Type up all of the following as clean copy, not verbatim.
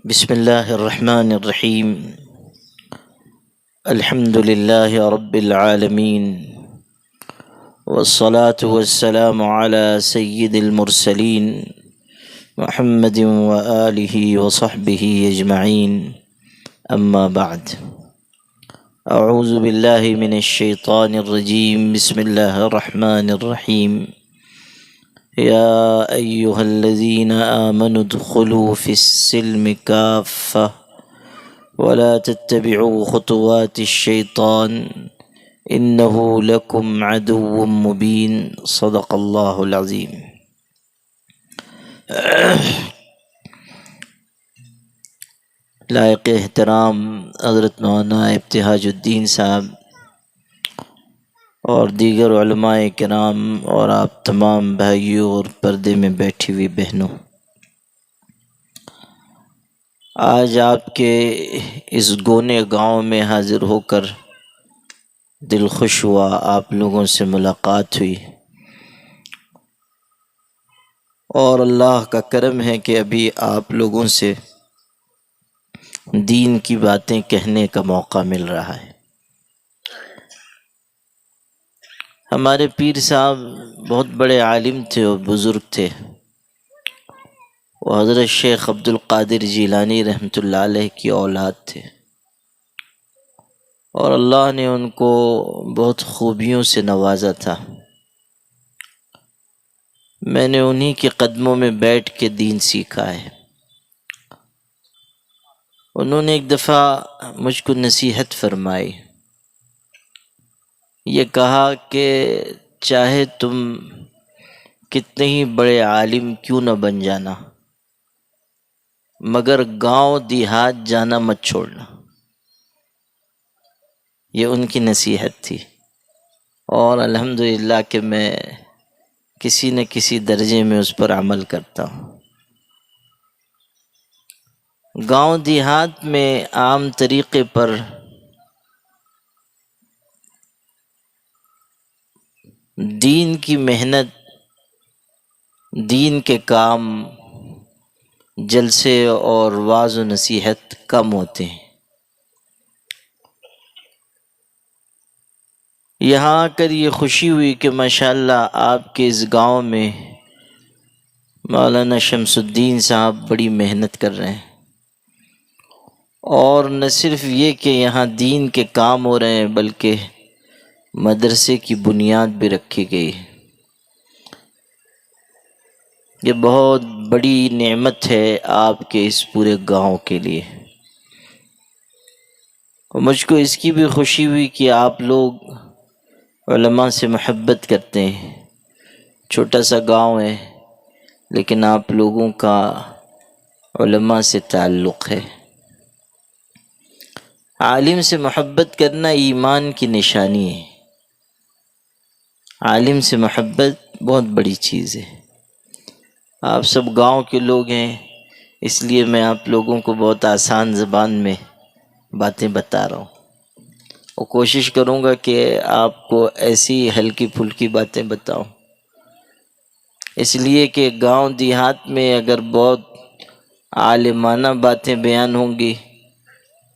بسم الله الرحمن الرحيم. الحمد لله رب العالمين، والصلاة والسلام على سيد المرسلين محمد وآله وصحبه أجمعين. أما بعد، أعوذ بالله من الشيطان الرجيم. بسم الله الرحمن الرحيم. يا أيها الذين آمنوا ادخلوا في السلم كافة ولا تتبعوا خطوات الشيطان إنه لكم عدو مبين. صدق الله العظيم. لائق احترام حضرت مولانا ابتہاج الدین صاحب اور دیگر علماء کرام اور آپ تمام بھائیوں اور پردے میں بیٹھی ہوئی بہنوں، آج آپ کے اس گونے گاؤں میں حاضر ہو کر دل خوش ہوا، آپ لوگوں سے ملاقات ہوئی، اور اللہ کا کرم ہے کہ ابھی آپ لوگوں سے دین کی باتیں کہنے کا موقع مل رہا ہے۔ ہمارے پیر صاحب بہت بڑے عالم تھے اور بزرگ تھے، وہ حضرت شیخ عبد القادر جیلانی رحمۃ اللہ علیہ کی اولاد تھے، اور اللہ نے ان کو بہت خوبیوں سے نوازا تھا۔ میں نے انہی کے قدموں میں بیٹھ کے دین سیکھا ہے۔ انہوں نے ایک دفعہ مجھ کو نصیحت فرمائی، یہ کہا کہ چاہے تم کتنے ہی بڑے عالم کیوں نہ بن جانا، مگر گاؤں دیہات جانا مت چھوڑنا۔ یہ ان کی نصیحت تھی، اور الحمدللہ کہ میں کسی نہ کسی درجے میں اس پر عمل کرتا ہوں۔ گاؤں دیہات میں عام طریقے پر دین کی محنت، دین کے کام، جلسے اور وعظ و نصیحت کم ہوتے ہیں۔ یہاں آ کر یہ خوشی ہوئی کہ ماشاءاللہ آپ کے اس گاؤں میں مولانا شمس الدین صاحب بڑی محنت کر رہے ہیں، اور نہ صرف یہ کہ یہاں دین کے کام ہو رہے ہیں بلکہ مدرسے کی بنیاد بھی رکھی گئی ہے۔ یہ بہت بڑی نعمت ہے آپ کے اس پورے گاؤں کے لیے، اور مجھ کو اس کی بھی خوشی ہوئی کہ آپ لوگ علماء سے محبت کرتے ہیں۔ چھوٹا سا گاؤں ہے لیکن آپ لوگوں کا علماء سے تعلق ہے۔ عالم سے محبت کرنا ایمان کی نشانی ہے۔ عالم سے محبت بہت بڑی چیز ہے۔ آپ سب گاؤں کے لوگ ہیں، اس لیے میں آپ لوگوں کو بہت آسان زبان میں باتیں بتا رہا ہوں، اور کوشش کروں گا کہ آپ کو ایسی ہلکی پھلکی باتیں بتاؤں، اس لیے کہ گاؤں دیہات میں اگر بہت عالمانہ باتیں بیان ہوں گی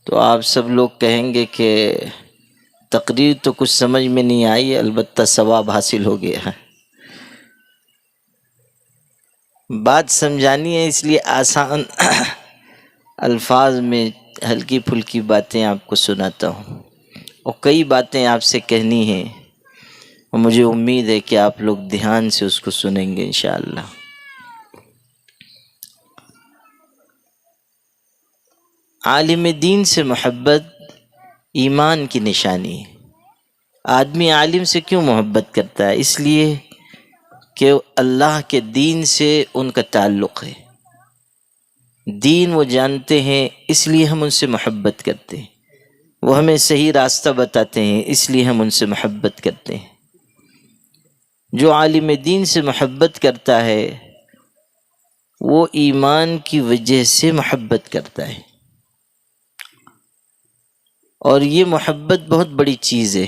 تو آپ سب لوگ کہیں گے کہ تقریر تو کچھ سمجھ میں نہیں آئی، البتہ ثواب حاصل ہو گیا ہے۔ بات سمجھانی ہے، اس لیے آسان الفاظ میں ہلکی پھلکی باتیں آپ کو سناتا ہوں، اور کئی باتیں آپ سے کہنی ہیں، اور مجھے امید ہے کہ آپ لوگ دھیان سے اس کو سنیں گے انشاءاللہ۔ عالم دین سے محبت ایمان کی نشانی ہے۔ آدمی عالم سے کیوں محبت کرتا ہے؟ اس لیے کہ اللہ کے دین سے ان کا تعلق ہے، دین وہ جانتے ہیں، اس لیے ہم ان سے محبت کرتے ہیں، وہ ہمیں صحیح راستہ بتاتے ہیں، اس لیے ہم ان سے محبت کرتے ہیں۔ جو عالم دین سے محبت کرتا ہے وہ ایمان کی وجہ سے محبت کرتا ہے، اور یہ محبت بہت بڑی چیز ہے۔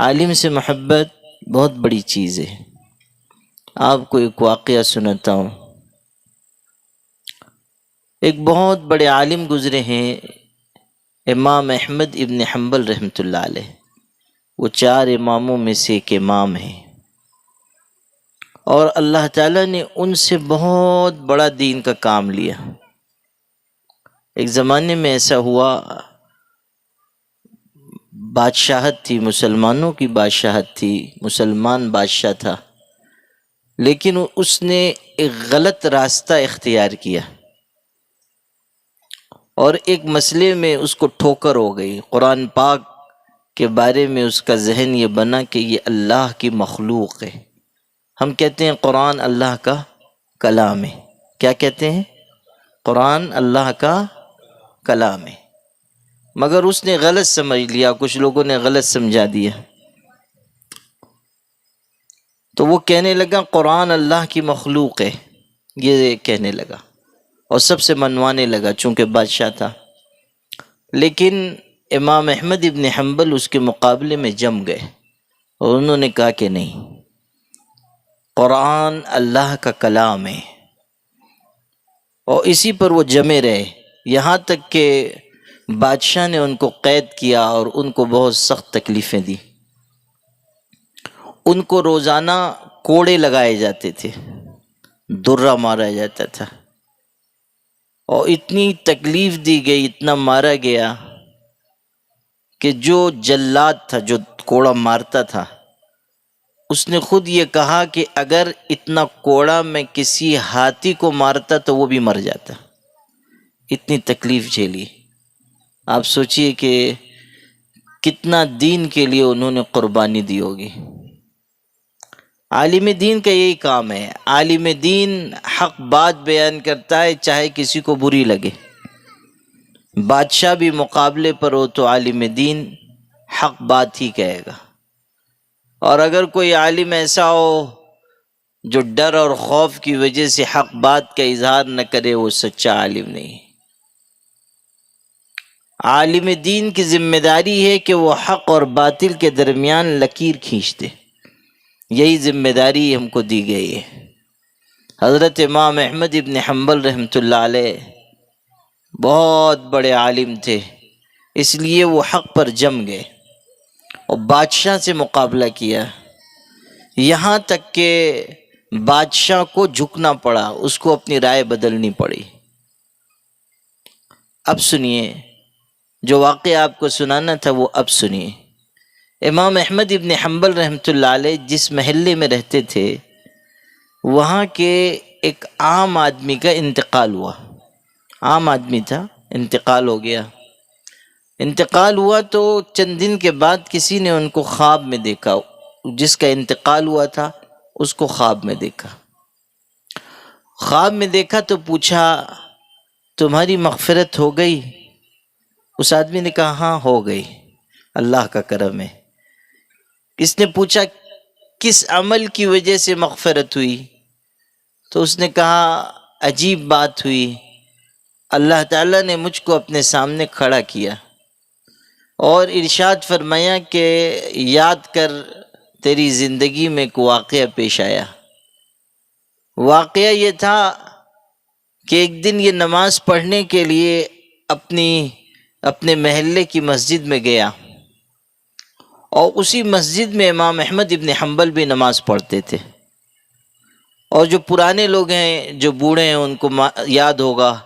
عالم سے محبت بہت بڑی چیز ہے۔ آپ کو ایک واقعہ سناتا ہوں۔ ایک بہت بڑے عالم گزرے ہیں، امام احمد ابن حنبل رحمۃ اللہ علیہ، وہ 4 اماموں میں سے ایک امام ہیں، اور اللہ تعالیٰ نے ان سے بہت بڑا دین کا کام لیا۔ ایک زمانے میں ایسا ہوا، بادشاہت تھی، مسلمانوں کی بادشاہت تھی، مسلمان بادشاہ تھا، لیکن اس نے ایک غلط راستہ اختیار کیا اور ایک مسئلے میں اس کو ٹھوکر ہو گئی۔ قرآن پاک کے بارے میں اس کا ذہن یہ بنا کہ یہ اللہ کی مخلوق ہے۔ ہم کہتے ہیں قرآن اللہ کا کلام ہے، کیا کہتے ہیں؟ قرآن اللہ کا کلام ہے، مگر اس نے غلط سمجھ لیا، کچھ لوگوں نے غلط سمجھا دیا، تو وہ کہنے لگا قرآن اللہ کی مخلوق ہے، یہ کہنے لگا اور سب سے منوانے لگا چونکہ بادشاہ تھا۔ لیکن امام احمد ابن حنبل اس کے مقابلے میں جم گئے اور انہوں نے کہا کہ نہیں، قرآن اللہ کا کلام ہے، اور اسی پر وہ جمے رہے، یہاں تک کہ بادشاہ نے ان کو قید کیا اور ان کو بہت سخت تکلیفیں دی۔ ان کو روزانہ کوڑے لگائے جاتے تھے، درہ مارا جاتا تھا، اور اتنی تکلیف دی گئی، اتنا مارا گیا کہ جو جلاد تھا، جو کوڑا مارتا تھا، اس نے خود یہ کہا کہ اگر اتنا کوڑا میں کسی ہاتھی کو مارتا تو وہ بھی مر جاتا، اتنی تکلیف جھیلی۔ آپ سوچئے کہ کتنا دین کے لیے انہوں نے قربانی دی ہوگی۔ عالم دین کا یہی کام ہے، عالم دین حق بات بیان کرتا ہے چاہے کسی کو بری لگے۔ بادشاہ بھی مقابلے پر ہو تو عالم دین حق بات ہی کہے گا، اور اگر کوئی عالم ایسا ہو جو ڈر اور خوف کی وجہ سے حق بات کا اظہار نہ کرے، وہ سچا عالم نہیں۔ عالم دین کی ذمہ داری ہے کہ وہ حق اور باطل کے درمیان لکیر کھینچ دے، یہی ذمہ داری ہم کو دی گئی ہے۔ حضرت امام احمد ابن حنبل رحمۃ اللہ علیہ بہت بڑے عالم تھے، اس لیے وہ حق پر جم گئے اور بادشاہ سے مقابلہ کیا، یہاں تک کہ بادشاہ کو جھکنا پڑا، اس کو اپنی رائے بدلنی پڑی۔ اب سنیے، جو واقعہ آپ کو سنانا تھا وہ اب سنیے۔ امام احمد ابن حنبل رحمۃ اللہ علیہ جس محلے میں رہتے تھے، وہاں کے ایک عام آدمی کا انتقال ہوا، عام آدمی تھا، انتقال ہو گیا۔ انتقال ہوا تو چند دن کے بعد کسی نے ان کو خواب میں دیکھا، جس کا انتقال ہوا تھا اس کو خواب میں دیکھا۔ خواب میں دیکھا تو پوچھا تمہاری مغفرت ہو گئی؟ اس آدمی نے کہا ہاں ہو گئی، اللہ کا کرم ہے۔ اس نے پوچھا کس عمل کی وجہ سے مغفرت ہوئی؟ تو اس نے کہا عجیب بات ہوئی، اللہ تعالیٰ نے مجھ کو اپنے سامنے کھڑا کیا اور ارشاد فرمایا کہ یاد کر تیری زندگی میں ایک واقعہ پیش آیا۔ واقعہ یہ تھا کہ ایک دن یہ نماز پڑھنے کے لیے اپنے محلے کی مسجد میں گیا، اور اسی مسجد میں امام احمد ابن حنبل بھی نماز پڑھتے تھے، اور جو پرانے لوگ ہیں، جو بوڑھے ہیں، ان کو یاد ہوگا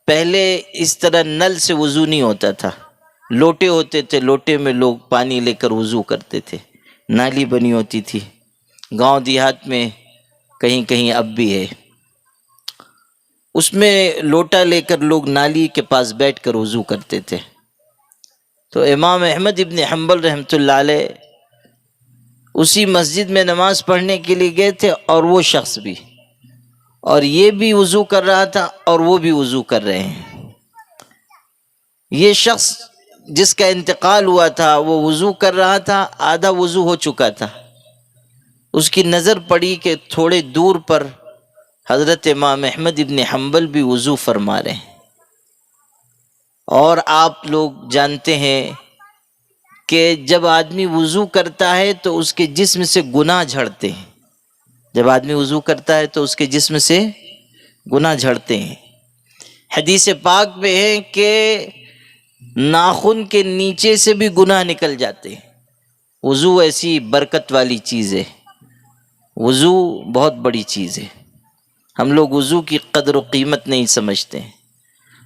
پہلے اس طرح نل سے وضو نہیں ہوتا تھا، لوٹے ہوتے تھے، لوٹے میں لوگ پانی لے کر وضو کرتے تھے، نالی بنی ہوتی تھی، گاؤں دیہات میں کہیں کہیں اب بھی ہے، اس میں لوٹا لے کر لوگ نالی کے پاس بیٹھ کر وضو کرتے تھے۔ تو امام احمد ابن حنبل رحمۃ اللہ علیہ اسی مسجد میں نماز پڑھنے کے لیے گئے تھے، اور وہ شخص بھی، اور یہ بھی وضو کر رہا تھا اور وہ بھی وضو کر رہے ہیں۔ یہ شخص جس کا انتقال ہوا تھا وہ وضو کر رہا تھا، آدھا وضو ہو چکا تھا، اس کی نظر پڑی کہ تھوڑے دور پر حضرت امام احمد ابن حنبل بھی وضو فرما رہے ہیں، اور آپ لوگ جانتے ہیں کہ جب آدمی وضو کرتا ہے تو اس کے جسم سے گناہ جھڑتے ہیں، جب آدمی وضو کرتا ہے تو اس کے جسم سے گناہ جھڑتے ہیں۔ حدیث پاک میں ہے کہ ناخن کے نیچے سے بھی گناہ نکل جاتے ہیں۔ وضو ایسی برکت والی چیز ہے، وضو بہت بڑی چیز ہے۔ ہم لوگ وضو کی قدر و قیمت نہیں سمجھتے ہیں۔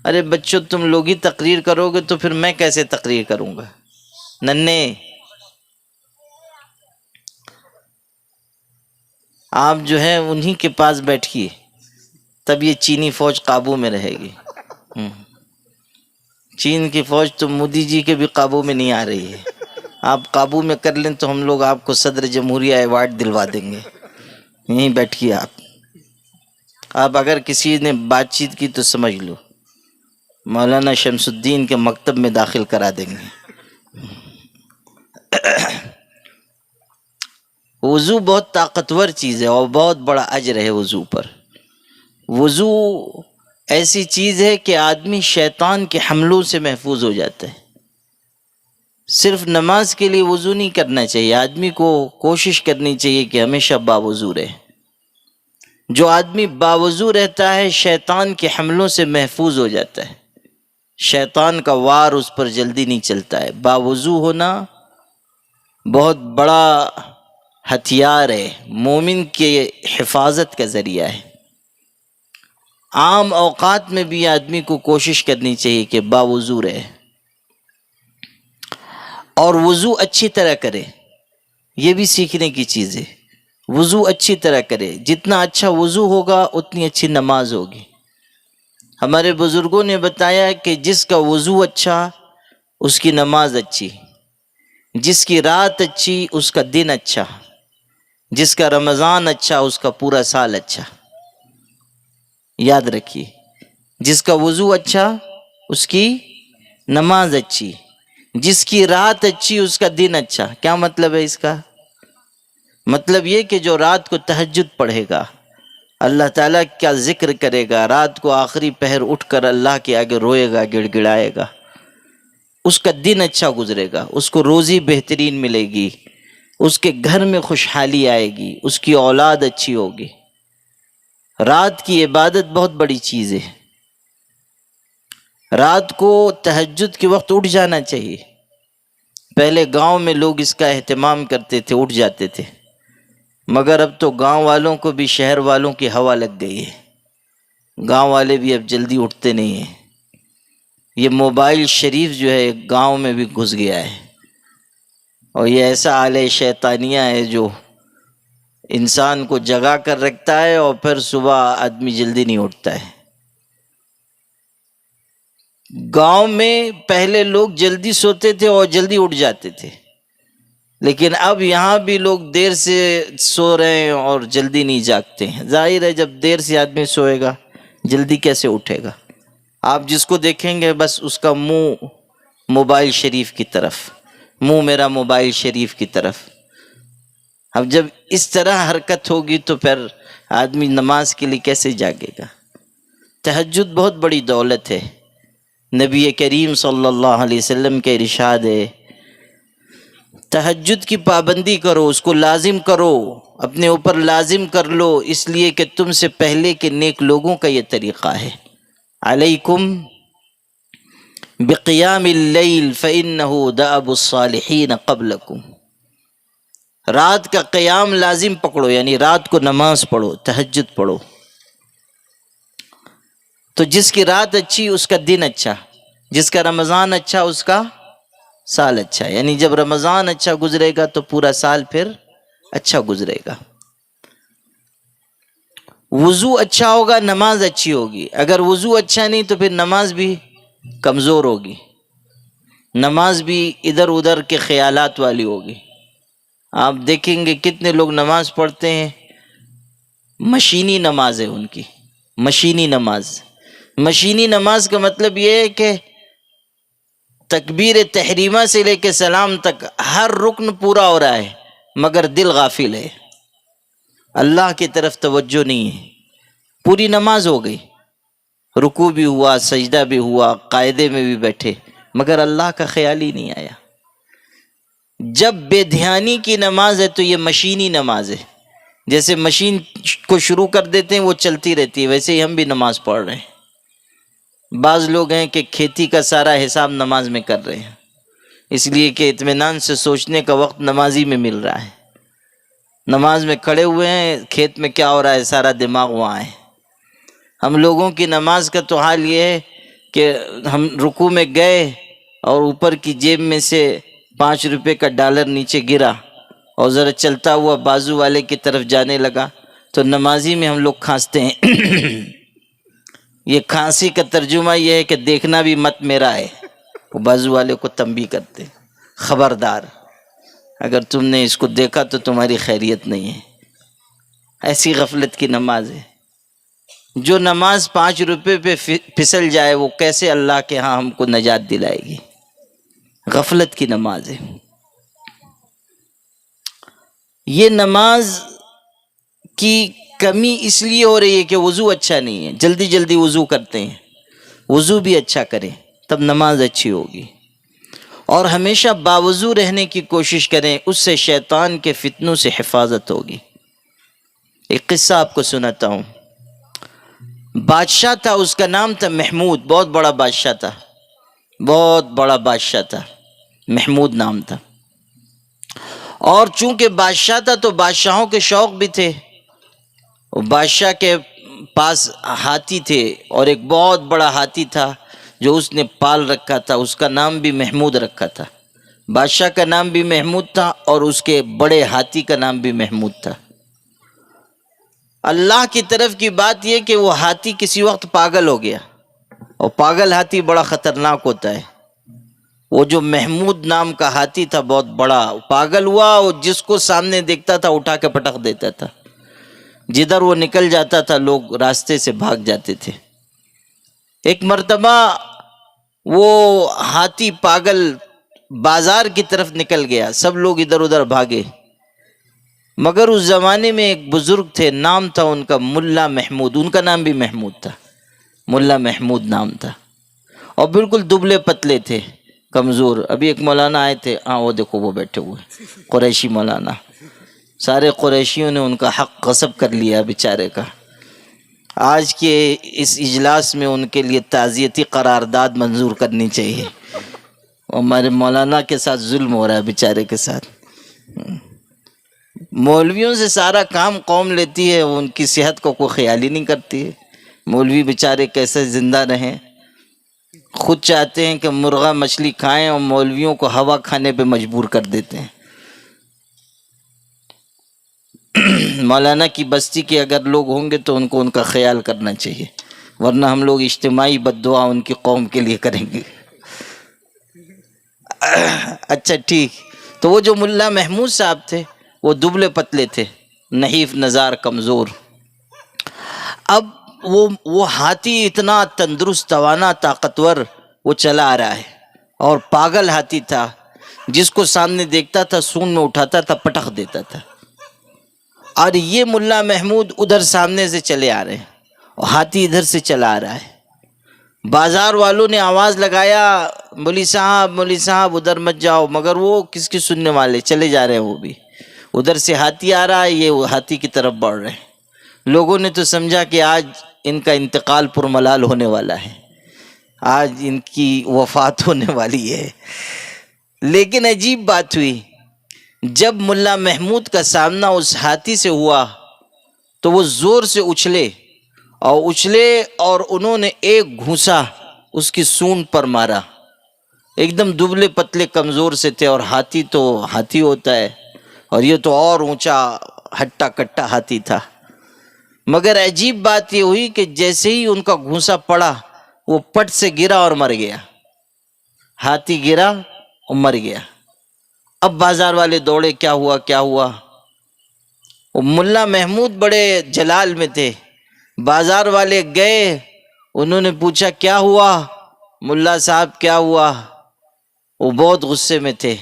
ارے بچوں، تم لوگ ہی تقریر کرو گے تو پھر میں کیسے تقریر کروں گا؟ ننھے آپ جو ہے انہی کے پاس بیٹھیے، تب یہ چینی فوج قابو میں رہے گی۔ چین کی فوج تو مودی جی کے بھی قابو میں نہیں آ رہی ہے۔ آپ قابو میں کر لیں تو ہم لوگ آپ کو صدر جمہوریہ ایوارڈ دلوا دیں گے۔ یہیں بیٹھیے آپ اگر کسی نے بات چیت کی تو سمجھ لو مولانا شمس الدین کے مکتب میں داخل کرا دیں گے۔ وضو بہت طاقتور چیز ہے اور بہت بڑا اجر ہے وضو پر۔ وضو ایسی چیز ہے کہ آدمی شیطان کے حملوں سے محفوظ ہو جاتا ہے۔ صرف نماز کے لیے وضو نہیں کرنا چاہیے، آدمی کو کوشش کرنی چاہیے کہ ہمیشہ باوضو رہے۔ جو آدمی باوضو رہتا ہے شیطان کے حملوں سے محفوظ ہو جاتا ہے، شیطان کا وار اس پر جلدی نہیں چلتا ہے۔ باوضو ہونا بہت بڑا ہتھیار ہے، مومن کے حفاظت کا ذریعہ ہے۔ عام اوقات میں بھی آدمی کو کوشش کرنی چاہیے کہ باوضو رہے اور وضو اچھی طرح کرے۔ یہ بھی سیکھنے کی چیز ہے، وضو اچھی طرح کرے۔ جتنا اچھا وضو ہوگا اتنی اچھی نماز ہوگی۔ ہمارے بزرگوں نے بتایا کہ جس کا وضو اچھا اس کی نماز اچھی، جس کی رات اچھی اس کا دن اچھا، جس کا رمضان اچھا اس کا پورا سال اچھا۔ یاد رکھیے، جس کا وضو اچھا اس کی نماز اچھی، جس کی رات اچھی اس کا دن اچھا۔ کیا مطلب ہے اس کا؟ مطلب یہ کہ جو رات کو تہجد پڑھے گا، اللہ تعالیٰ کا ذکر کرے گا، رات کو آخری پہر اٹھ کر اللہ کے آگے روئے گا، گڑ گڑائے گا، اس کا دن اچھا گزرے گا، اس کو روزی بہترین ملے گی، اس کے گھر میں خوشحالی آئے گی، اس کی اولاد اچھی ہوگی۔ رات کی عبادت بہت بڑی چیز ہے۔ رات کو تہجد کے وقت اٹھ جانا چاہیے۔ پہلے گاؤں میں لوگ اس کا اہتمام کرتے تھے، اٹھ جاتے تھے، مگر اب تو گاؤں والوں کو بھی شہر والوں کی ہوا لگ گئی ہے۔ گاؤں والے بھی اب جلدی اٹھتے نہیں ہیں۔ یہ موبائل شریف جو ہے گاؤں میں بھی گھس گیا ہے، اور یہ ایسا آلے شیطانیہ ہے جو انسان کو جگا کر رکھتا ہے اور پھر صبح آدمی جلدی نہیں اٹھتا ہے۔ گاؤں میں پہلے لوگ جلدی سوتے تھے اور جلدی اٹھ جاتے تھے، لیکن اب یہاں بھی لوگ دیر سے سو رہے ہیں اور جلدی نہیں جاگتے ہیں۔ ظاہر ہے جب دیر سے آدمی سوئے گا جلدی کیسے اٹھے گا؟ آپ جس کو دیکھیں گے بس اس کا منہ موبائل شریف کی طرف، منہ میرا موبائل شریف کی طرف۔ اب جب اس طرح حرکت ہوگی تو پھر آدمی نماز کے لیے کیسے جاگے گا؟ تہجد بہت بڑی دولت ہے۔ نبی کریم صلی اللہ علیہ وسلم کے ارشاد ہے، تہجد کی پابندی کرو، اس کو لازم کرو، اپنے اوپر لازم کر لو، اس لیے کہ تم سے پہلے کے نیک لوگوں کا یہ طریقہ ہے۔ علیکم بقیام اللیل فإنہ دأب الصالحین قبلکم۔ رات کا قیام لازم پکڑو، یعنی رات کو نماز پڑھو، تہجد پڑھو۔ تو جس کی رات اچھی اس کا دن اچھا، جس کا رمضان اچھا اس کا سال اچھا، یعنی جب رمضان اچھا گزرے گا تو پورا سال پھر اچھا گزرے گا۔ وضو اچھا ہوگا نماز اچھی ہوگی، اگر وضو اچھا نہیں تو پھر نماز بھی کمزور ہوگی، نماز بھی ادھر ادھر کے خیالات والی ہوگی۔ آپ دیکھیں گے کتنے لوگ نماز پڑھتے ہیں، مشینی نماز ہے ان کی، مشینی نماز۔ مشینی نماز کا مطلب یہ ہے کہ تکبیر تحریمہ سے لے کے سلام تک ہر رکن پورا ہو رہا ہے مگر دل غافل ہے، اللہ کی طرف توجہ نہیں ہے۔ پوری نماز ہو گئی، رکوع بھی ہوا، سجدہ بھی ہوا، قاعدے میں بھی بیٹھے، مگر اللہ کا خیال ہی نہیں آیا۔ جب بے دھیانی کی نماز ہے تو یہ مشینی نماز ہے، جیسے مشین کو شروع کر دیتے ہیں وہ چلتی رہتی ہے، ویسے ہی ہم بھی نماز پڑھ رہے ہیں۔ بعض لوگ ہیں کہ کھیتی کا سارا حساب نماز میں کر رہے ہیں، اس لیے کہ اطمینان سے سوچنے کا وقت نمازی میں مل رہا ہے، نماز میں کھڑے ہوئے ہیں، کھیت میں کیا ہو رہا ہے سارا دماغ وہاں ہے۔ ہم لوگوں کی نماز کا تو حال یہ ہے کہ ہم رکوع میں گئے اور اوپر کی جیب میں سے 5 روپے کا ڈالر نیچے گرا اور ذرا چلتا ہوا بازو والے کی طرف جانے لگا تو نمازی میں ہم لوگ کھانستے ہیں۔ یہ کھانسی کا ترجمہ یہ ہے کہ دیکھنا بھی مت میرا ہے، وہ بازو والے کو تنبیہ کرتے، خبردار اگر تم نے اس کو دیکھا تو تمہاری خیریت نہیں ہے۔ ایسی غفلت کی نماز ہے۔ جو نماز 5 روپے پہ پھسل جائے وہ کیسے اللہ کے ہاں ہم کو نجات دلائے گی؟ غفلت کی نماز ہے۔ یہ نماز کی کمی اس لیے ہو رہی ہے کہ وضو اچھا نہیں ہے، جلدی جلدی وضو کرتے ہیں۔ وضو بھی اچھا کریں تب نماز اچھی ہوگی، اور ہمیشہ باوضو رہنے کی کوشش کریں، اس سے شیطان کے فتنوں سے حفاظت ہوگی۔ ایک قصہ آپ کو سناتا ہوں۔ بادشاہ تھا، اس کا نام تھا محمود، بہت بڑا بادشاہ تھا، بہت بڑا بادشاہ تھا، محمود نام تھا۔ اور چونکہ بادشاہ تھا تو بادشاہوں کے شوق بھی تھے۔ بادشاہ کے پاس ہاتھی تھے، اور ایک بہت بڑا ہاتھی تھا جو اس نے پال رکھا تھا، اس کا نام بھی محمود رکھا تھا۔ بادشاہ کا نام بھی محمود تھا اور اس کے بڑے ہاتھی کا نام بھی محمود تھا۔ اللہ کی طرف کی بات یہ کہ وہ ہاتھی کسی وقت پاگل ہو گیا، اور پاگل ہاتھی بڑا خطرناک ہوتا ہے۔ وہ جو محمود نام کا ہاتھی تھا بہت بڑا، پاگل ہوا، اور جس کو سامنے دیکھتا تھا اٹھا کے پٹک دیتا تھا، جدھر وہ نکل جاتا تھا لوگ راستے سے بھاگ جاتے تھے۔ ایک مرتبہ وہ ہاتھی پاگل بازار کی طرف نکل گیا، سب لوگ ادھر ادھر بھاگے، مگر اس زمانے میں ایک بزرگ تھے، نام تھا ان کا ملا محمود، ان کا نام بھی محمود تھا، ملا محمود نام تھا، اور بالکل دبلے پتلے تھے، کمزور۔ ابھی ایک مولانا آئے تھے، ہاں وہ دیکھو وہ بیٹھے ہوئے، قریشی مولانا، سارے قریشیوں نے ان کا حق غصب کر لیا بیچارے کا۔ آج کے اس اجلاس میں ان کے لیے تعزیتی قرارداد منظور کرنی چاہیے، ہمارے مولانا کے ساتھ ظلم ہو رہا ہے بیچارے کے ساتھ۔ مولویوں سے سارا کام قوم لیتی ہے، ان کی صحت کو کوئی خیال ہی نہیں کرتی ہے۔ مولوی بیچارے کیسے زندہ رہیں، خود چاہتے ہیں کہ مرغا مچھلی کھائیں اور مولویوں کو ہوا کھانے پہ مجبور کر دیتے ہیں۔ مولانا کی بستی کے اگر لوگ ہوں گے تو ان کو ان کا خیال کرنا چاہیے، ورنہ ہم لوگ اجتماعی بد دعا ان کی قوم کے لیے کریں گے۔ اچھا ٹھیک، تو وہ جو ملا محمود صاحب تھے وہ دبلے پتلے تھے، نحیف نظار، کمزور۔ اب وہ ہاتھی اتنا تندرست، توانا، طاقتور، وہ چلا آ رہا ہے، اور پاگل ہاتھی تھا، جس کو سامنے دیکھتا تھا سونڈ میں اٹھاتا تھا، پٹخ دیتا تھا۔ اور یہ ملا محمود ادھر سامنے سے چلے آ رہے ہیں اور ہاتھی ادھر سے چلا آ رہا ہے۔ بازار والوں نے آواز لگایا، مولوی صاحب ادھر مت جاؤ، مگر وہ کس کی سننے والے، چلے جا رہے ہیں وہ بھی۔ ادھر سے ہاتھی آ رہا ہے، یہ ہاتھی کی طرف بڑھ رہے ہیں۔ لوگوں نے تو سمجھا کہ آج ان کا انتقال پرملال ہونے والا ہے، آج ان کی وفات ہونے والی ہے۔ لیکن عجیب بات ہوئی، جب ملا محمود کا سامنا اس ہاتھی سے ہوا تو وہ زور سے اچھلے اور انہوں نے ایک گھونسا اس کی سونڈ پر مارا۔ ایک دم دبلے پتلے کمزور سے تھے، اور ہاتھی تو ہاتھی ہوتا ہے، اور یہ تو اور اونچا ہٹا کٹا ہاتھی تھا۔ مگر عجیب بات یہ ہوئی کہ جیسے ہی ان کا گھونسا پڑا وہ پٹ سے گرا اور مر گیا، ہاتھی گرا اور مر گیا۔ اب بازار والے دوڑے، کیا ہوا؟ وہ ملا محمود بڑے جلال میں تھے، بازار والے گئے، انہوں نے پوچھا کیا ہوا ملا صاحب، کیا ہوا؟ وہ بہت غصے میں تھے،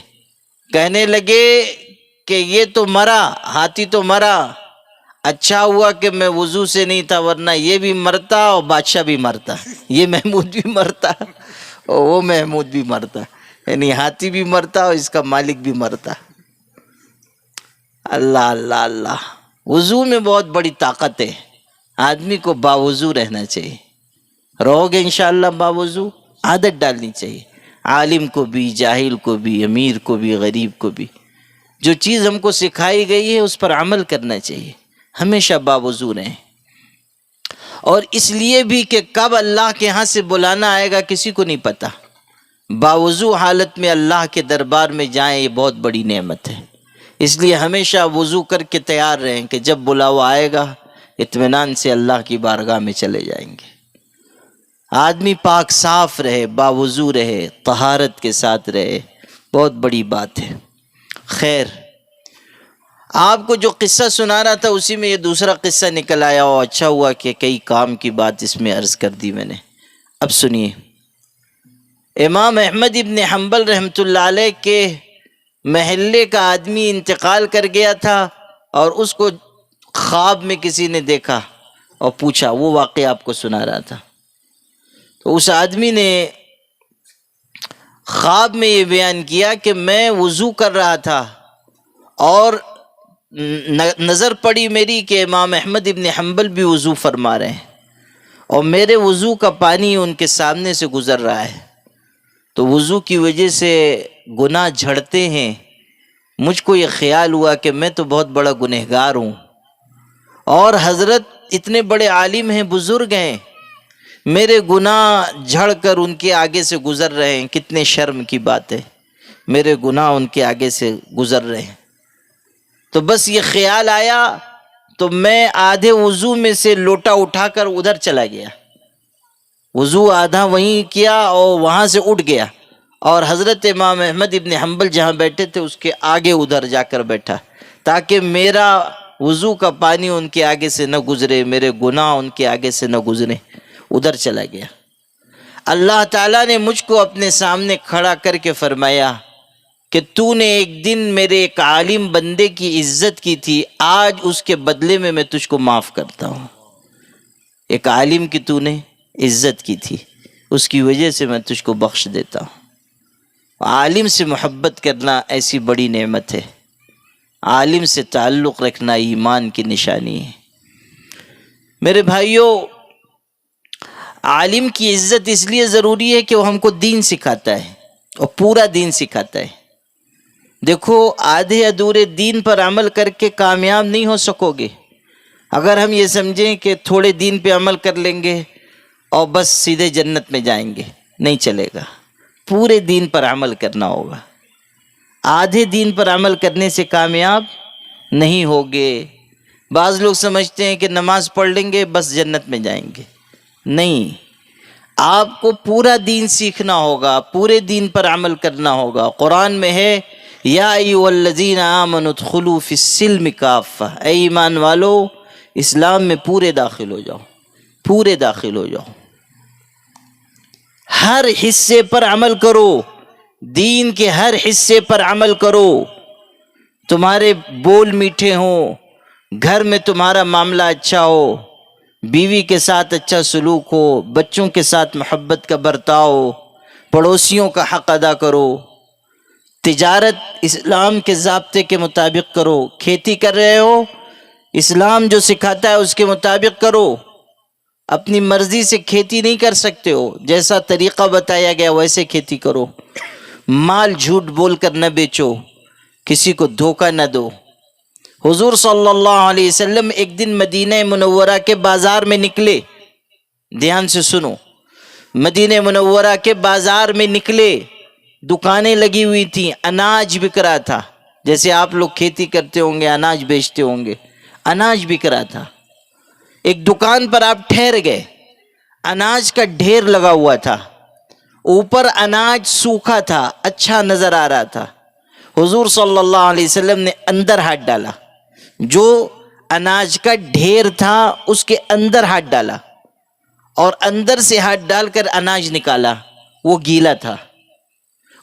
کہنے لگے کہ یہ تو مرا، ہاتھی تو مرا، اچھا ہوا کہ میں وضو سے نہیں تھا، ورنہ یہ بھی مرتا اور بادشاہ بھی مرتا، یہ محمود بھی مرتا اور وہ محمود بھی مرتا، یعنی ہاتھی بھی مرتا اور اس کا مالک بھی مرتا۔ اللہ اللہ اللہ، وضو میں بہت بڑی طاقت ہے، آدمی کو باوضو رہنا چاہیے۔ رہو گے انشاءاللہ باوضو؟ عادت ڈالنی چاہیے، عالم کو بھی، جاہل کو بھی، امیر کو بھی، غریب کو بھی۔ جو چیز ہم کو سکھائی گئی ہے اس پر عمل کرنا چاہیے، ہمیشہ باوضو رہیں۔ اور اس لیے بھی کہ کب اللہ کے ہاں سے بلانا آئے گا کسی کو نہیں پتہ، باوضو حالت میں اللہ کے دربار میں جائیں، یہ بہت بڑی نعمت ہے۔ اس لیے ہمیشہ وضو کر کے تیار رہیں کہ جب بلاوا آئے گا اطمینان سے اللہ کی بارگاہ میں چلے جائیں گے۔ آدمی پاک صاف رہے، باوضو رہے، طہارت کے ساتھ رہے، بہت بڑی بات ہے۔ خیر، آپ کو جو قصہ سنا رہا تھا اسی میں یہ دوسرا قصہ نکل آیا، اور اچھا ہوا کہ کئی کام کی بات اس میں عرض کر دی میں نے۔ اب سنیے، امام احمد ابن حنبل رحمۃ اللہ علیہ کے محلے کا آدمی انتقال کر گیا تھا، اور اس کو خواب میں کسی نے دیکھا اور پوچھا، وہ واقعہ آپ کو سنا رہا تھا۔ تو اس آدمی نے خواب میں یہ بیان کیا کہ میں وضو کر رہا تھا اور نظر پڑی میری کہ امام احمد ابن حنبل بھی وضو فرما رہے ہیں، اور میرے وضو کا پانی ان کے سامنے سے گزر رہا ہے، تو وضو کی وجہ سے گناہ جھڑتے ہیں۔ مجھ کو یہ خیال ہوا کہ میں تو بہت بڑا گنہگار ہوں، اور حضرت اتنے بڑے عالم ہیں، بزرگ ہیں، میرے گناہ جھڑ کر ان کے آگے سے گزر رہے ہیں، کتنے شرم کی بات ہے، میرے گناہ ان کے آگے سے گزر رہے ہیں۔ تو بس یہ خیال آیا تو میں آدھے وضو میں سے لوٹا اٹھا کر ادھر چلا گیا، وضو آدھا وہیں کیا اور وہاں سے اٹھ گیا، اور حضرت امام احمد ابن حنبل جہاں بیٹھے تھے اس کے آگے ادھر جا کر بیٹھا، تاکہ میرا وضو کا پانی ان کے آگے سے نہ گزرے، میرے گناہ ان کے آگے سے نہ گزرے، ادھر چلا گیا۔ اللہ تعالیٰ نے مجھ کو اپنے سامنے کھڑا کر کے فرمایا کہ تو نے ایک دن میرے ایک عالم بندے کی عزت کی تھی، آج اس کے بدلے میں تجھ کو معاف کرتا ہوں۔ ایک عالم کی تو نے عزت کی تھی، اس کی وجہ سے میں تجھ کو بخش دیتا ہوں۔ عالم سے محبت کرنا ایسی بڑی نعمت ہے، عالم سے تعلق رکھنا ایمان کی نشانی ہے۔ میرے بھائیوں، عالم کی عزت اس لیے ضروری ہے کہ وہ ہم کو دین سکھاتا ہے اور پورا دین سکھاتا ہے۔ دیکھو، آدھے ادھورے دین پر عمل کر کے کامیاب نہیں ہو سکو گے۔ اگر ہم یہ سمجھیں کہ تھوڑے دین پہ عمل کر لیں گے اور بس سیدھے جنت میں جائیں گے، نہیں چلے گا، پورے دین پر عمل کرنا ہوگا۔ آدھے دین پر عمل کرنے سے کامیاب نہیں ہوگے۔ بعض لوگ سمجھتے ہیں کہ نماز پڑھ لیں گے بس جنت میں جائیں گے، نہیں، آپ کو پورا دین سیکھنا ہوگا، پورے دین پر عمل کرنا ہوگا۔ قرآن میں ہے، یا ایھا الذین آمنوا ادخلوا فی السلم کافہ، اے ایمان والو اسلام میں پورے داخل ہو جاؤ، پورے داخل ہو جاؤ، ہر حصے پر عمل کرو، دین کے ہر حصے پر عمل کرو۔ تمہارے بول میٹھے ہوں، گھر میں تمہارا معاملہ اچھا ہو، بیوی کے ساتھ اچھا سلوک ہو، بچوں کے ساتھ محبت کا برتاؤ ہو، پڑوسیوں کا حق ادا کرو، تجارت اسلام کے ضابطے کے مطابق کرو، کھیتی کر رہے ہو اسلام جو سکھاتا ہے اس کے مطابق کرو، اپنی مرضی سے کھیتی نہیں کر سکتے ہو، جیسا طریقہ بتایا گیا ویسے کھیتی کرو، مال جھوٹ بول کر نہ بیچو، کسی کو دھوکہ نہ دو۔ حضور صلی اللہ علیہ وسلم ایک دن مدینہ منورہ کے بازار میں نکلے، دھیان سے سنو، مدینہ منورہ کے بازار میں نکلے، دکانیں لگی ہوئی تھیں، اناج بک رہا تھا، جیسے آپ لوگ کھیتی کرتے ہوں گے اناج بیچتے ہوں گے، اناج بک رہا تھا۔ ایک دکان پر آپ ٹھہر گئے، اناج کا ڈھیر لگا ہوا تھا، اوپر اناج سوکھا تھا، اچھا نظر آ رہا تھا۔ حضور صلی اللہ علیہ وسلم نے اندر ہاتھ ڈالا، جو اناج کا ڈھیر تھا اس کے اندر ہاتھ ڈالا، اور اندر سے ہاتھ ڈال کر اناج نکالا، وہ گیلا تھا،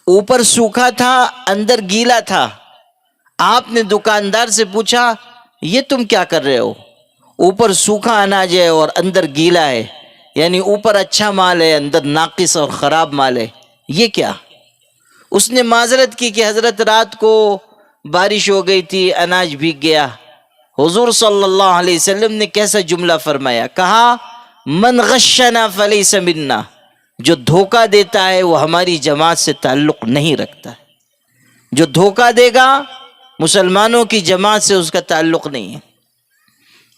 اوپر سوکھا تھا اندر گیلا تھا۔ آپ نے دکاندار سے پوچھا، یہ تم کیا کر رہے ہو؟ اوپر سوکھا اناج ہے اور اندر گیلا ہے، یعنی اوپر اچھا مال ہے اندر ناقص اور خراب مال ہے، یہ کیا؟ اس نے معذرت کی کہ حضرت رات کو بارش ہو گئی تھی، اناج بھیگ گیا۔ حضور صلی اللہ علیہ وسلم نے کیسا جملہ فرمایا، کہا من غشنا فلیس منا، جو دھوکہ دیتا ہے وہ ہماری جماعت سے تعلق نہیں رکھتا ہے. جو دھوکہ دے گا مسلمانوں کی جماعت سے اس کا تعلق نہیں ہے.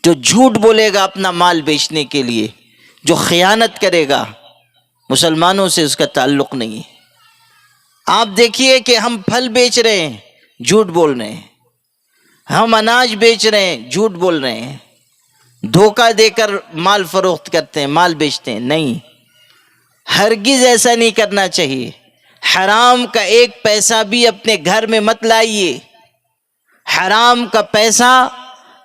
جو جھوٹ بولے گا اپنا مال بیچنے کے لیے، جو خیانت کرے گا مسلمانوں سے اس کا تعلق نہیں ہے. آپ دیکھیے کہ ہم پھل بیچ رہے ہیں، جھوٹ بول رہے ہیں. ہم اناج بیچ رہے ہیں، جھوٹ بول رہے ہیں. دھوکہ دے کر مال فروخت کرتے ہیں، مال بیچتے ہیں. نہیں، ہرگز ایسا نہیں کرنا چاہیے. حرام کا ایک پیسہ بھی اپنے گھر میں مت لائیے. حرام کا پیسہ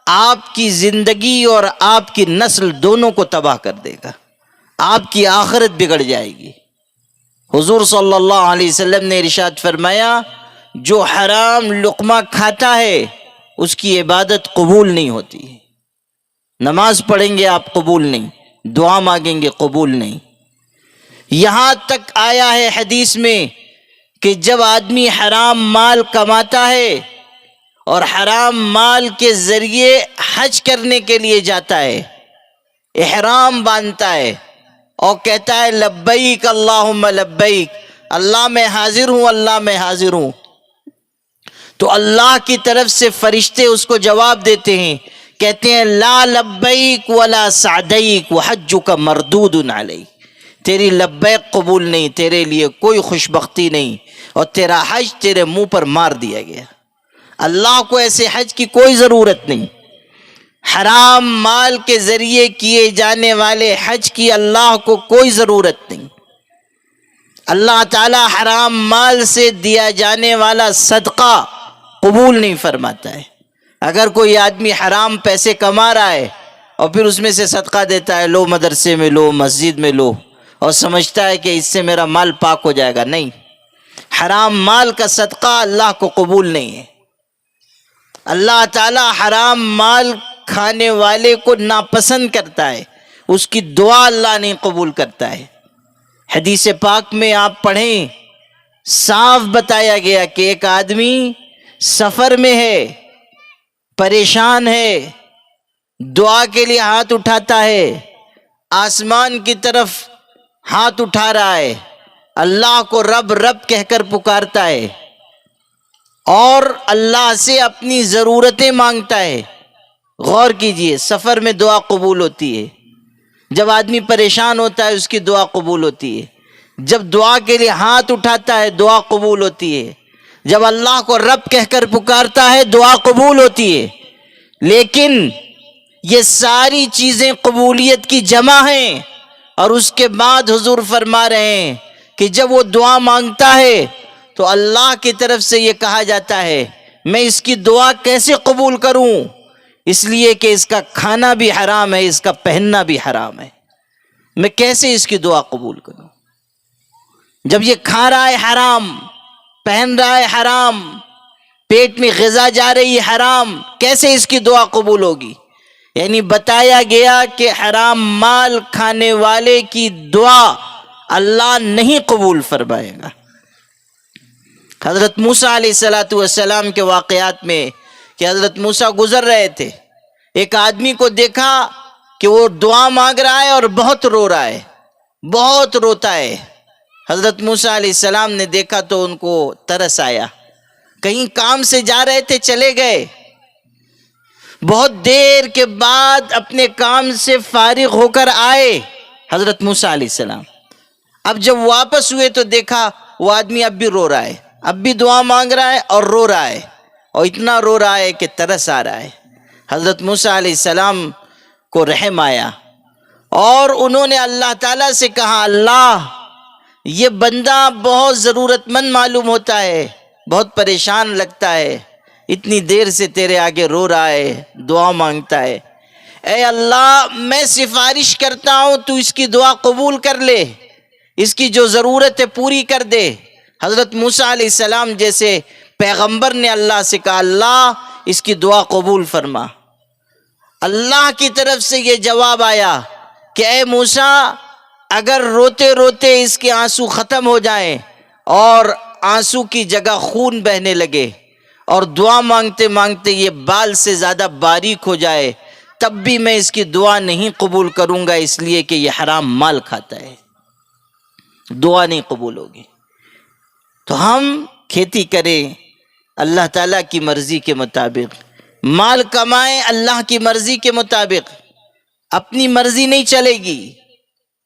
آپ کی زندگی اور آپ کی نسل دونوں کو تباہ کر دے گا. آپ کی آخرت بگڑ جائے گی. حضور صلی اللہ علیہ وسلم نے ارشاد فرمایا، جو حرام لقمہ کھاتا ہے اس کی عبادت قبول نہیں ہوتی. نماز پڑھیں گے آپ، قبول نہیں. دعا مانگیں گے، قبول نہیں. یہاں تک آیا ہے حدیث میں کہ جب آدمی حرام مال کماتا ہے اور حرام مال کے ذریعے حج کرنے کے لیے جاتا ہے، احرام باندھتا ہے اور کہتا ہے لبیک اللہم لبیک، اللہ میں حاضر ہوں، اللہ میں حاضر ہوں، تو اللہ کی طرف سے فرشتے اس کو جواب دیتے ہیں، کہتے ہیں لا لبیک ولا سعدیک وحجک مردود علیک. تیری لبیک قبول نہیں، تیرے لیے کوئی خوش بختی نہیں، اور تیرا حج تیرے منہ پر مار دیا گیا. اللہ کو ایسے حج کی کوئی ضرورت نہیں. حرام مال کے ذریعے کیے جانے والے حج کی اللہ کو کوئی ضرورت نہیں. اللہ تعالی حرام مال سے دیا جانے والا صدقہ قبول نہیں فرماتا ہے. اگر کوئی آدمی حرام پیسے کما رہا ہے اور پھر اس میں سے صدقہ دیتا ہے، لو مدرسے میں لو، مسجد میں لو، اور سمجھتا ہے کہ اس سے میرا مال پاک ہو جائے گا، نہیں. حرام مال کا صدقہ اللہ کو قبول نہیں ہے. اللہ تعالی حرام مال کھانے والے کو ناپسند کرتا ہے، اس کی دعا اللہ نہیں قبول کرتا ہے. حدیث پاک میں آپ پڑھیں، صاف بتایا گیا کہ ایک آدمی سفر میں ہے، پریشان ہے، دعا کے لیے ہاتھ اٹھاتا ہے، آسمان کی طرف ہاتھ اٹھا رہا ہے، اللہ کو رب رب کہہ کر پکارتا ہے اور اللہ سے اپنی ضرورتیں مانگتا ہے. غور کیجئے، سفر میں دعا قبول ہوتی ہے. جب آدمی پریشان ہوتا ہے اس کی دعا قبول ہوتی ہے. جب دعا کے لیے ہاتھ اٹھاتا ہے دعا قبول ہوتی ہے. جب اللہ کو رب کہہ کر پکارتا ہے دعا قبول ہوتی ہے. لیکن یہ ساری چیزیں قبولیت کی جمع ہیں، اور اس کے بعد حضور فرما رہے ہیں کہ جب وہ دعا مانگتا ہے تو اللہ کی طرف سے یہ کہا جاتا ہے میں اس کی دعا کیسے قبول کروں، اس لیے کہ اس کا کھانا بھی حرام ہے، اس کا پہننا بھی حرام ہے، میں کیسے اس کی دعا قبول کروں؟ جب یہ کھا رہا ہے حرام، پہن رہا ہے حرام، پیٹ میں غذا جا رہی ہے حرام، کیسے اس کی دعا قبول ہوگی؟ یعنی بتایا گیا کہ حرام مال کھانے والے کی دعا اللہ نہیں قبول فرمائے گا. حضرت موسیٰ علیہ السلام کے واقعات میں کہ حضرت موسیٰ گزر رہے تھے، ایک آدمی کو دیکھا کہ وہ دعا مانگ رہا ہے اور بہت رو رہا ہے، بہت روتا ہے. حضرت موسیٰ علیہ السلام نے دیکھا تو ان کو ترس آیا. کہیں کام سے جا رہے تھے، چلے گئے، بہت دیر کے بعد اپنے کام سے فارغ ہو کر آئے حضرت موسیٰ علیہ السلام. اب جب واپس ہوئے تو دیکھا وہ آدمی اب بھی رو رہا ہے، اب بھی دعا مانگ رہا ہے اور رو رہا ہے، اور اتنا رو رہا ہے کہ ترس آ رہا ہے. حضرت موسیٰ علیہ السلام کو رحم آیا اور انہوں نے اللہ تعالیٰ سے کہا اللہ یہ بندہ بہت ضرورت مند معلوم ہوتا ہے، بہت پریشان لگتا ہے، اتنی دیر سے تیرے آگے رو رہا ہے، دعا مانگتا ہے، اے اللہ میں سفارش کرتا ہوں تو اس کی دعا قبول کر لے، اس کی جو ضرورت ہے پوری کر دے. حضرت موسیٰ علیہ السلام جیسے پیغمبر نے اللہ سے کہا اللہ اس کی دعا قبول فرما. اللہ کی طرف سے یہ جواب آیا کہ اے موسیٰ اگر روتے روتے اس کے آنسو ختم ہو جائیں اور آنسو کی جگہ خون بہنے لگے اور دعا مانگتے مانگتے یہ بال سے زیادہ باریک ہو جائے تب بھی میں اس کی دعا نہیں قبول کروں گا، اس لیے کہ یہ حرام مال کھاتا ہے، دعا نہیں قبول ہوگی۔ تو ہم کھیتی کریں اللہ تعالیٰ کی مرضی کے مطابق، مال کمائیں اللہ کی مرضی کے مطابق، اپنی مرضی نہیں چلے گی۔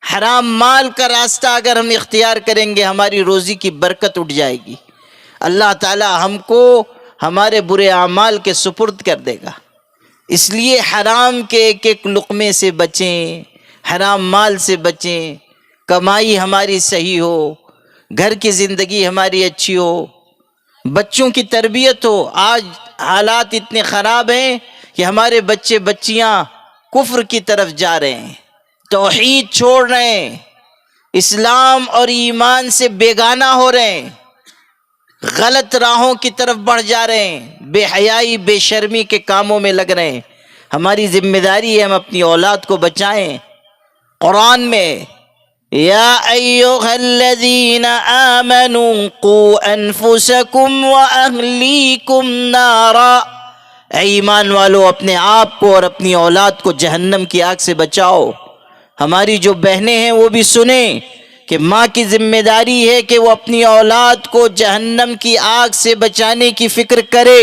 حرام مال کا راستہ اگر ہم اختیار کریں گے ہماری روزی کی برکت اٹھ جائے گی، اللہ تعالیٰ ہم کو ہمارے برے اعمال کے سپرد کر دے گا۔ اس لیے حرام کے ایک ایک لقمے سے بچیں، حرام مال سے بچیں، کمائی ہماری صحیح ہو، گھر کی زندگی ہماری اچھی ہو، بچوں کی تربیت ہو۔ آج حالات اتنے خراب ہیں کہ ہمارے بچے بچیاں کفر کی طرف جا رہے ہیں، توحید چھوڑ رہے ہیں، اسلام اور ایمان سے بیگانہ ہو رہے ہیں، غلط راہوں کی طرف بڑھ جا رہے ہیں، بے حیائی بے شرمی کے کاموں میں لگ رہے ہیں۔ ہماری ذمہ داری ہے ہم اپنی اولاد کو بچائیں۔ قرآن میں یا ایھا الذین آمنوا قوا انفسکم واہلیکم نارا، اے ایمان والو اپنے آپ کو اور اپنی اولاد کو جہنم کی آگ سے بچاؤ۔ ہماری جو بہنیں ہیں وہ بھی سنیں کہ ماں کی ذمہ داری ہے کہ وہ اپنی اولاد کو جہنم کی آگ سے بچانے کی فکر کرے۔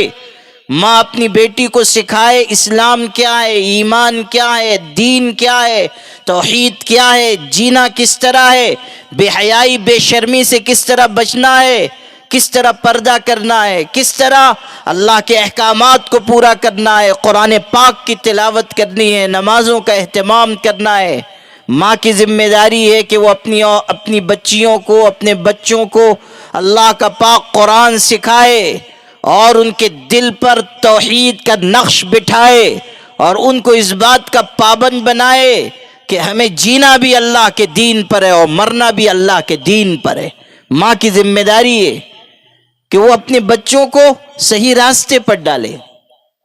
ماں اپنی بیٹی کو سکھائے اسلام کیا ہے، ایمان کیا ہے، دین کیا ہے، توحید کیا ہے، جینا کس طرح ہے، بے حیائی بے شرمی سے کس طرح بچنا ہے، کس طرح پردہ کرنا ہے، کس طرح اللہ کے احکامات کو پورا کرنا ہے، قرآن پاک کی تلاوت کرنی ہے، نمازوں کا اہتمام کرنا ہے۔ ماں کی ذمہ داری ہے کہ وہ اپنی بچیوں کو، اپنے بچوں کو اللہ کا پاک قرآن سکھائے اور ان کے دل پر توحید کا نقش بٹھائے اور ان کو اس بات کا پابند بنائے کہ ہمیں جینا بھی اللہ کے دین پر ہے اور مرنا بھی اللہ کے دین پر ہے۔ ماں کی ذمہ داری ہے کہ وہ اپنے بچوں کو صحیح راستے پر ڈالے۔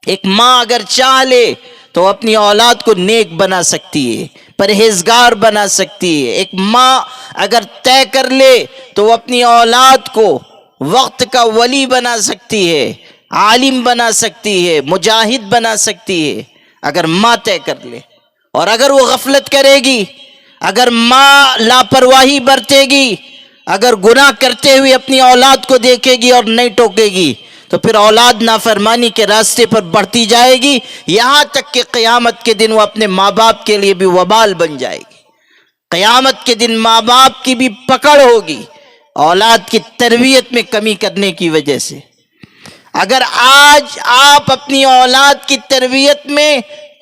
ایک ماں اگر چاہ لے تو اپنی اولاد کو نیک بنا سکتی ہے، پرہیزگار بنا سکتی ہے۔ ایک ماں اگر طے کر لے تو وہ اپنی اولاد کو وقت کا ولی بنا سکتی ہے، عالم بنا سکتی ہے، مجاہد بنا سکتی ہے، اگر ماں طے کر لے۔ اور اگر وہ غفلت کرے گی، اگر ماں لاپرواہی برتے گی، اگر گناہ کرتے ہوئے اپنی اولاد کو دیکھے گی اور نہیں ٹوکے گی تو پھر اولاد نافرمانی کے راستے پر بڑھتی جائے گی، یہاں تک کہ قیامت کے دن وہ اپنے ماں باپ کے لیے بھی وبال بن جائے گی۔ قیامت کے دن ماں باپ کی بھی پکڑ ہوگی اولاد کی تربیت میں کمی کرنے کی وجہ سے۔ اگر آج آپ اپنی اولاد کی تربیت میں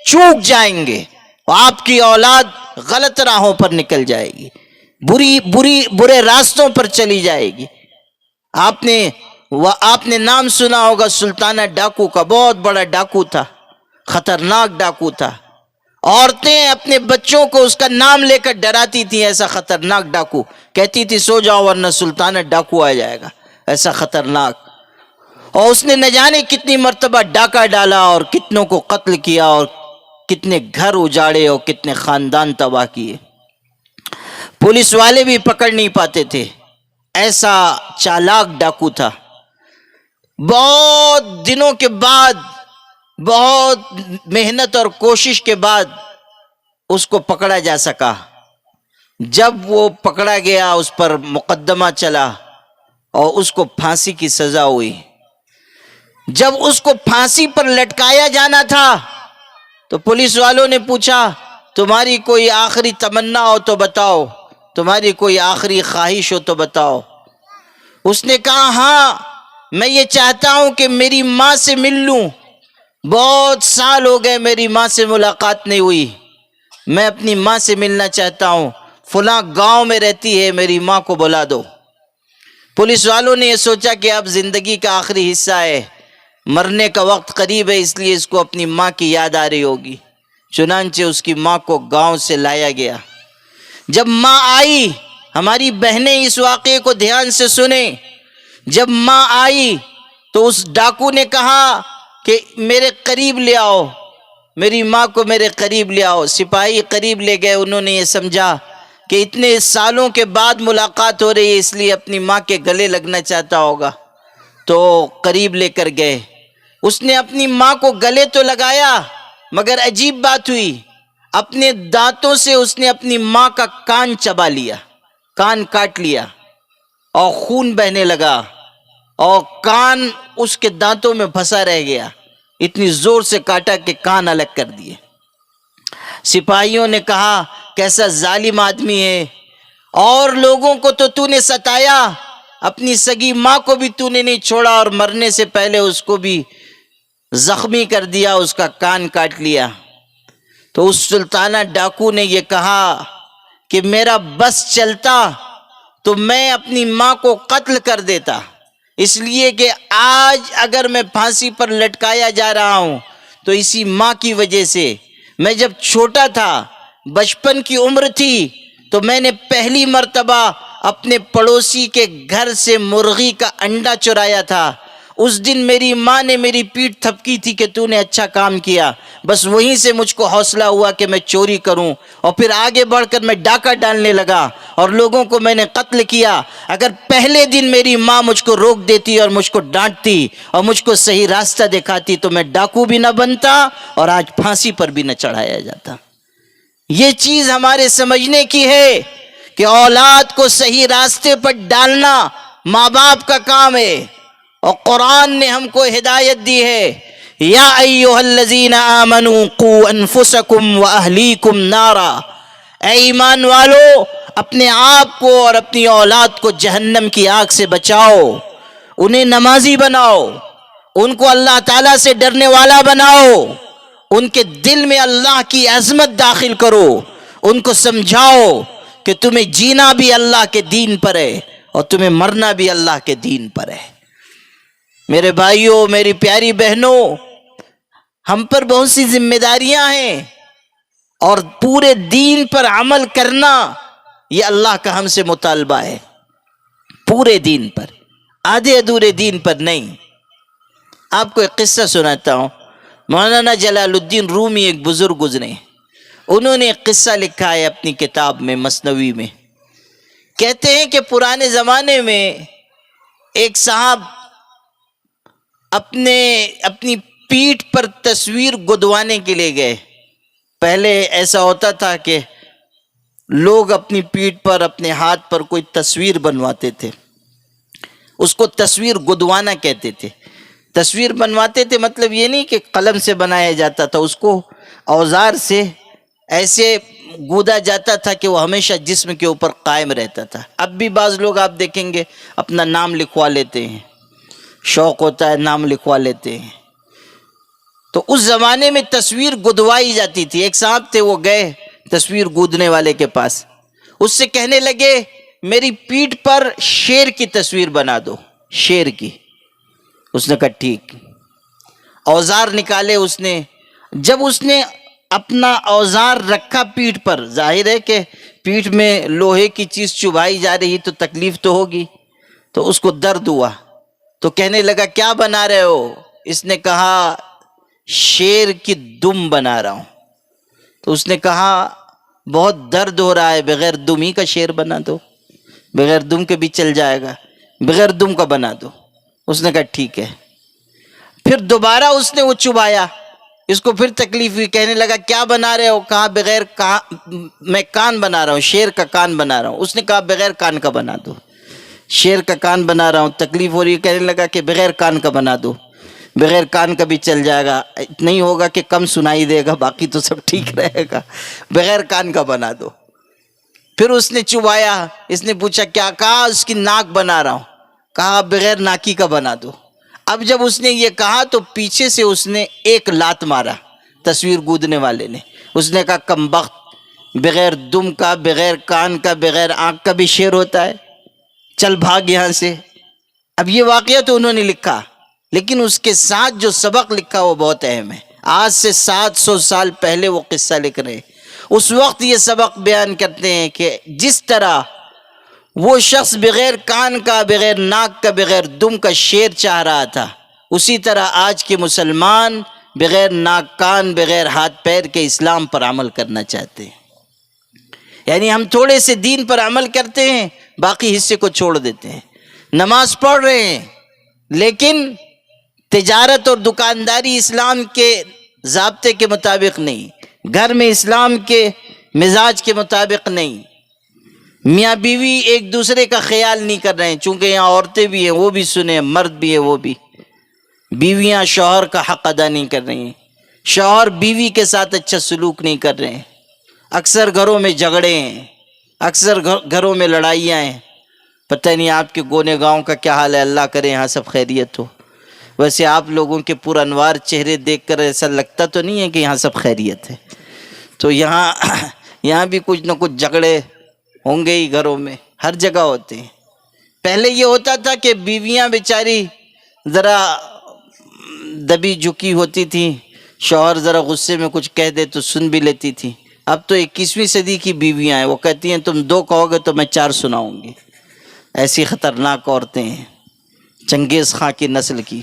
چوک جائیں گے تو آپ کی اولاد غلط راہوں پر نکل جائے گی، برے راستوں پر چلی جائے گی۔ آپ نے نام سنا ہوگا سلطانہ ڈاکو کا، بہت بڑا ڈاکو تھا، خطرناک ڈاکو تھا۔ عورتیں اپنے بچوں کو اس کا نام لے کر ڈراتی تھی، ایسا خطرناک ڈاکو، کہتی تھی سو جاؤ ورنہ سلطانہ ڈاکو آ جائے گا، ایسا خطرناک۔ اور اس نے نہ جانے کتنی مرتبہ ڈاکہ ڈالا اور کتنوں کو قتل کیا اور کتنے گھر اجاڑے اور کتنے خاندان تباہ کیے۔ پولیس والے بھی پکڑ نہیں پاتے تھے، ایسا چالاک ڈاکو تھا۔ بہت دنوں کے بعد، بہت محنت اور کوشش کے بعد اس کو پکڑا جا سکا۔ جب وہ پکڑا گیا اس پر مقدمہ چلا اور اس کو پھانسی کی سزا ہوئی۔ جب اس کو پھانسی پر لٹکایا جانا تھا تو پولیس والوں نے پوچھا تمہاری کوئی آخری تمنا ہو تو بتاؤ، تمہاری کوئی آخری خواہش ہو تو بتاؤ۔ اس نے کہا ہاں میں یہ چاہتا ہوں کہ میری ماں سے مل لوں، بہت سال ہو گئے میری ماں سے ملاقات نہیں ہوئی، میں اپنی ماں سے ملنا چاہتا ہوں، فلاں گاؤں میں رہتی ہے، میری ماں کو بلا دو۔ پولیس والوں نے یہ سوچا کہ اب زندگی کا آخری حصہ ہے، مرنے کا وقت قریب ہے، اس لیے اس کو اپنی ماں کی یاد آ رہی ہوگی، چنانچہ اس کی ماں کو گاؤں سے لایا گیا۔ جب ماں آئی، ہماری بہنیں اس واقعے کو دھیان سے سنیں، جب ماں آئی تو اس ڈاکو نے کہا کہ میرے قریب لے آؤ، میری ماں کو میرے قریب لے آؤ۔ سپاہی قریب لے گئے، انہوں نے یہ سمجھا کہ اتنے سالوں کے بعد ملاقات ہو رہی ہے اس لیے اپنی ماں کے گلے لگنا چاہتا ہوگا، تو قریب لے کر گئے۔ اس نے اپنی ماں کو گلے تو لگایا مگر عجیب بات ہوئی، اپنے دانتوں سے اس نے اپنی ماں کا کان چبا لیا، کان کاٹ لیا اور خون بہنے لگا اور کان اس کے دانتوں میں پھنسا رہ گیا، اتنی زور سے کاٹا کہ کان الگ کر دیے۔ سپاہیوں نے کہا کیسا ظالم آدمی ہے، اور لوگوں کو تو نے ستایا، اپنی سگی ماں کو بھی تو نے نہیں چھوڑا اور مرنے سے پہلے اس کو بھی زخمی کر دیا، اس کا کان کاٹ لیا۔ تو اس سلطانہ ڈاکو نے یہ کہا کہ میرا بس چلتا تو میں اپنی ماں کو قتل کر دیتا، اس لیے کہ آج اگر میں پھانسی پر لٹکایا جا رہا ہوں تو اسی ماں کی وجہ سے۔ میں جب چھوٹا تھا، بچپن کی عمر تھی، تو میں نے پہلی مرتبہ اپنے پڑوسی کے گھر سے مرغی کا انڈا چرایا تھا، اس دن میری ماں نے میری پیٹھ تھپکی تھی کہ تو نے اچھا کام کیا، بس وہیں سے مجھ کو حوصلہ ہوا کہ میں چوری کروں، اور پھر آگے بڑھ کر میں ڈاکہ ڈالنے لگا اور لوگوں کو میں نے قتل کیا۔ اگر پہلے دن میری ماں مجھ کو روک دیتی اور مجھ کو ڈانٹتی اور مجھ کو صحیح راستہ دکھاتی تو میں ڈاکو بھی نہ بنتا اور آج پھانسی پر بھی نہ چڑھایا جاتا۔ یہ چیز ہمارے سمجھنے کی ہے کہ اولاد کو صحیح راستے پر ڈالنا ماں باپ کا کام ہے، اور قرآن نے ہم کو ہدایت دی ہے، یا ایھا الذین آمنوا قوا انفسکم واہلیکم نارا، اے ایمان والو اپنے آپ کو اور اپنی اولاد کو جہنم کی آگ سے بچاؤ، انہیں نمازی بناؤ، ان کو اللہ تعالیٰ سے ڈرنے والا بناؤ، ان کے دل میں اللہ کی عظمت داخل کرو، ان کو سمجھاؤ کہ تمہیں جینا بھی اللہ کے دین پر ہے اور تمہیں مرنا بھی اللہ کے دین پر ہے۔ میرے بھائیوں، میری پیاری بہنوں، ہم پر بہت سی ذمہ داریاں ہیں، اور پورے دین پر عمل کرنا یہ اللہ کا ہم سے مطالبہ ہے، پورے دین پر، آدھے ادھورے دین پر نہیں۔ آپ کو ایک قصہ سناتا ہوں۔ مولانا جلال الدین رومی ایک بزرگ گزرے، انہوں نے ایک قصہ لکھا ہے اپنی کتاب میں مثنوی میں۔ کہتے ہیں کہ پرانے زمانے میں ایک صاحب اپنی پیٹھ پر تصویر گدوانے کے لیے گئے۔ پہلے ایسا ہوتا تھا کہ لوگ اپنی پیٹھ پر، اپنے ہاتھ پر کوئی تصویر بنواتے تھے، اس کو تصویر گدوانا کہتے تھے۔ تصویر بنواتے تھے مطلب یہ نہیں کہ قلم سے بنایا جاتا تھا، اس کو اوزار سے ایسے گودا جاتا تھا کہ وہ ہمیشہ جسم کے اوپر قائم رہتا تھا۔ اب بھی بعض لوگ آپ دیکھیں گے اپنا نام لکھوا لیتے ہیں، شوق ہوتا ہے نام لکھوا لیتے ہیں۔ تو اس زمانے میں تصویر گدوائی جاتی تھی۔ ایک صاحب تھے، وہ گئے تصویر گودنے والے کے پاس، اس سے کہنے لگے میری پیٹھ پر شیر کی تصویر بنا دو، شیر کی۔ اس نے کہا ٹھیک۔ اوزار نکالے اس نے، جب اس نے اپنا اوزار رکھا پیٹھ پر، ظاہر ہے کہ پیٹھ میں لوہے کی چیز چبھائی جا رہی تو تکلیف تو ہوگی، تو اس کو درد ہوا، تو کہنے لگا کیا بنا رہے ہو؟ اس نے کہا شیر کی دم بنا رہا ہوں۔ تو اس نے کہا بہت درد ہو رہا ہے، بغیر دم ہی کا شیر بنا دو، بغیر دم کے بھی چل جائے گا، بغیر دم کا بنا دو۔ اس نے کہا ٹھیک ہے۔ پھر دوبارہ اس نے وہ چبایا، اس کو پھر تکلیف ہوئی، کہنے لگا کیا بنا رہے ہو؟ کہا بغیر میں کان بنا رہا ہوں، شیر کا کان بنا رہا ہوں۔ اس نے کہا بغیر کان کا بنا دو۔ شیر کا کان بنا رہا ہوں، تکلیف ہو رہی ہے، کہنے لگا کہ بغیر کان کا بنا دو، بغیر کان کا بھی چل جائے گا، نہیں ہوگا کہ کم سنائی دے گا، باقی تو سب ٹھیک رہے گا، بغیر کان کا بنا دو۔ پھر اس نے چبایا، اس نے پوچھا کیا؟ کہا اس کی ناک بنا رہا ہوں، کہا بغیر ناکی کا بنا دو۔ اب جب اس نے یہ کہا تو پیچھے سے اس نے ایک لات مارا تصویر گودنے والے نے۔ اس نے کہا کمبخت، بغیر دم کا، بغیر کان کا، بغیر آنکھ کا بھی شیر ہوتا ہے، چل بھاگ یہاں سے۔ اب یہ واقعہ تو انہوں نے لکھا، لیکن اس کے ساتھ جو سبق لکھا وہ بہت اہم ہے۔ آج سے 700 سال پہلے وہ قصہ لکھ رہے، اس وقت یہ سبق بیان کرتے ہیں کہ جس طرح وہ شخص بغیر کان کا، بغیر ناک کا، بغیر دم کا شیر چاہ رہا تھا، اسی طرح آج کے مسلمان بغیر ناک کان، بغیر ہاتھ پیر کے اسلام پر عمل کرنا چاہتے ہیں۔ یعنی ہم تھوڑے سے دین پر عمل کرتے ہیں، باقی حصے کو چھوڑ دیتے ہیں۔ نماز پڑھ رہے ہیں لیکن تجارت اور دکانداری اسلام کے ضابطے کے مطابق نہیں، گھر میں اسلام کے مزاج کے مطابق نہیں، میاں بیوی ایک دوسرے کا خیال نہیں کر رہے ہیں، چونکہ یہاں عورتیں بھی ہیں وہ بھی سنیں، مرد بھی ہے وہ بھی، بیویاں شوہر کا حق ادا نہیں کر رہی ہیں، شوہر بیوی کے ساتھ اچھا سلوک نہیں کر رہے ہیں، اکثر گھروں میں جھگڑے ہیں، اکثر گھروں میں لڑائیاں ہیں۔ پتہ نہیں آپ کے گونے گاؤں کا کیا حال ہے، اللہ کرے یہاں سب خیریت ہو۔ ویسے آپ لوگوں کے پرانوار چہرے دیکھ کر ایسا لگتا تو نہیں ہے کہ یہاں سب خیریت ہے، تو یہاں بھی کچھ نہ کچھ جھگڑے ہوں گے ہی، گھروں میں ہر جگہ ہوتے ہیں۔ پہلے یہ ہوتا تھا کہ بیویاں بیچاری ذرا دبی جھکی ہوتی تھیں، شوہر ذرا غصے میں کچھ کہہ دے تو سن بھی لیتی تھی۔ اب تو 21ویں صدی کی بیویاں ہیں، وہ کہتی ہیں تم 2 کہو گے تو میں 4 سناؤں گی، ایسی خطرناک عورتیں ہیں، چنگیز خان کی نسل کی۔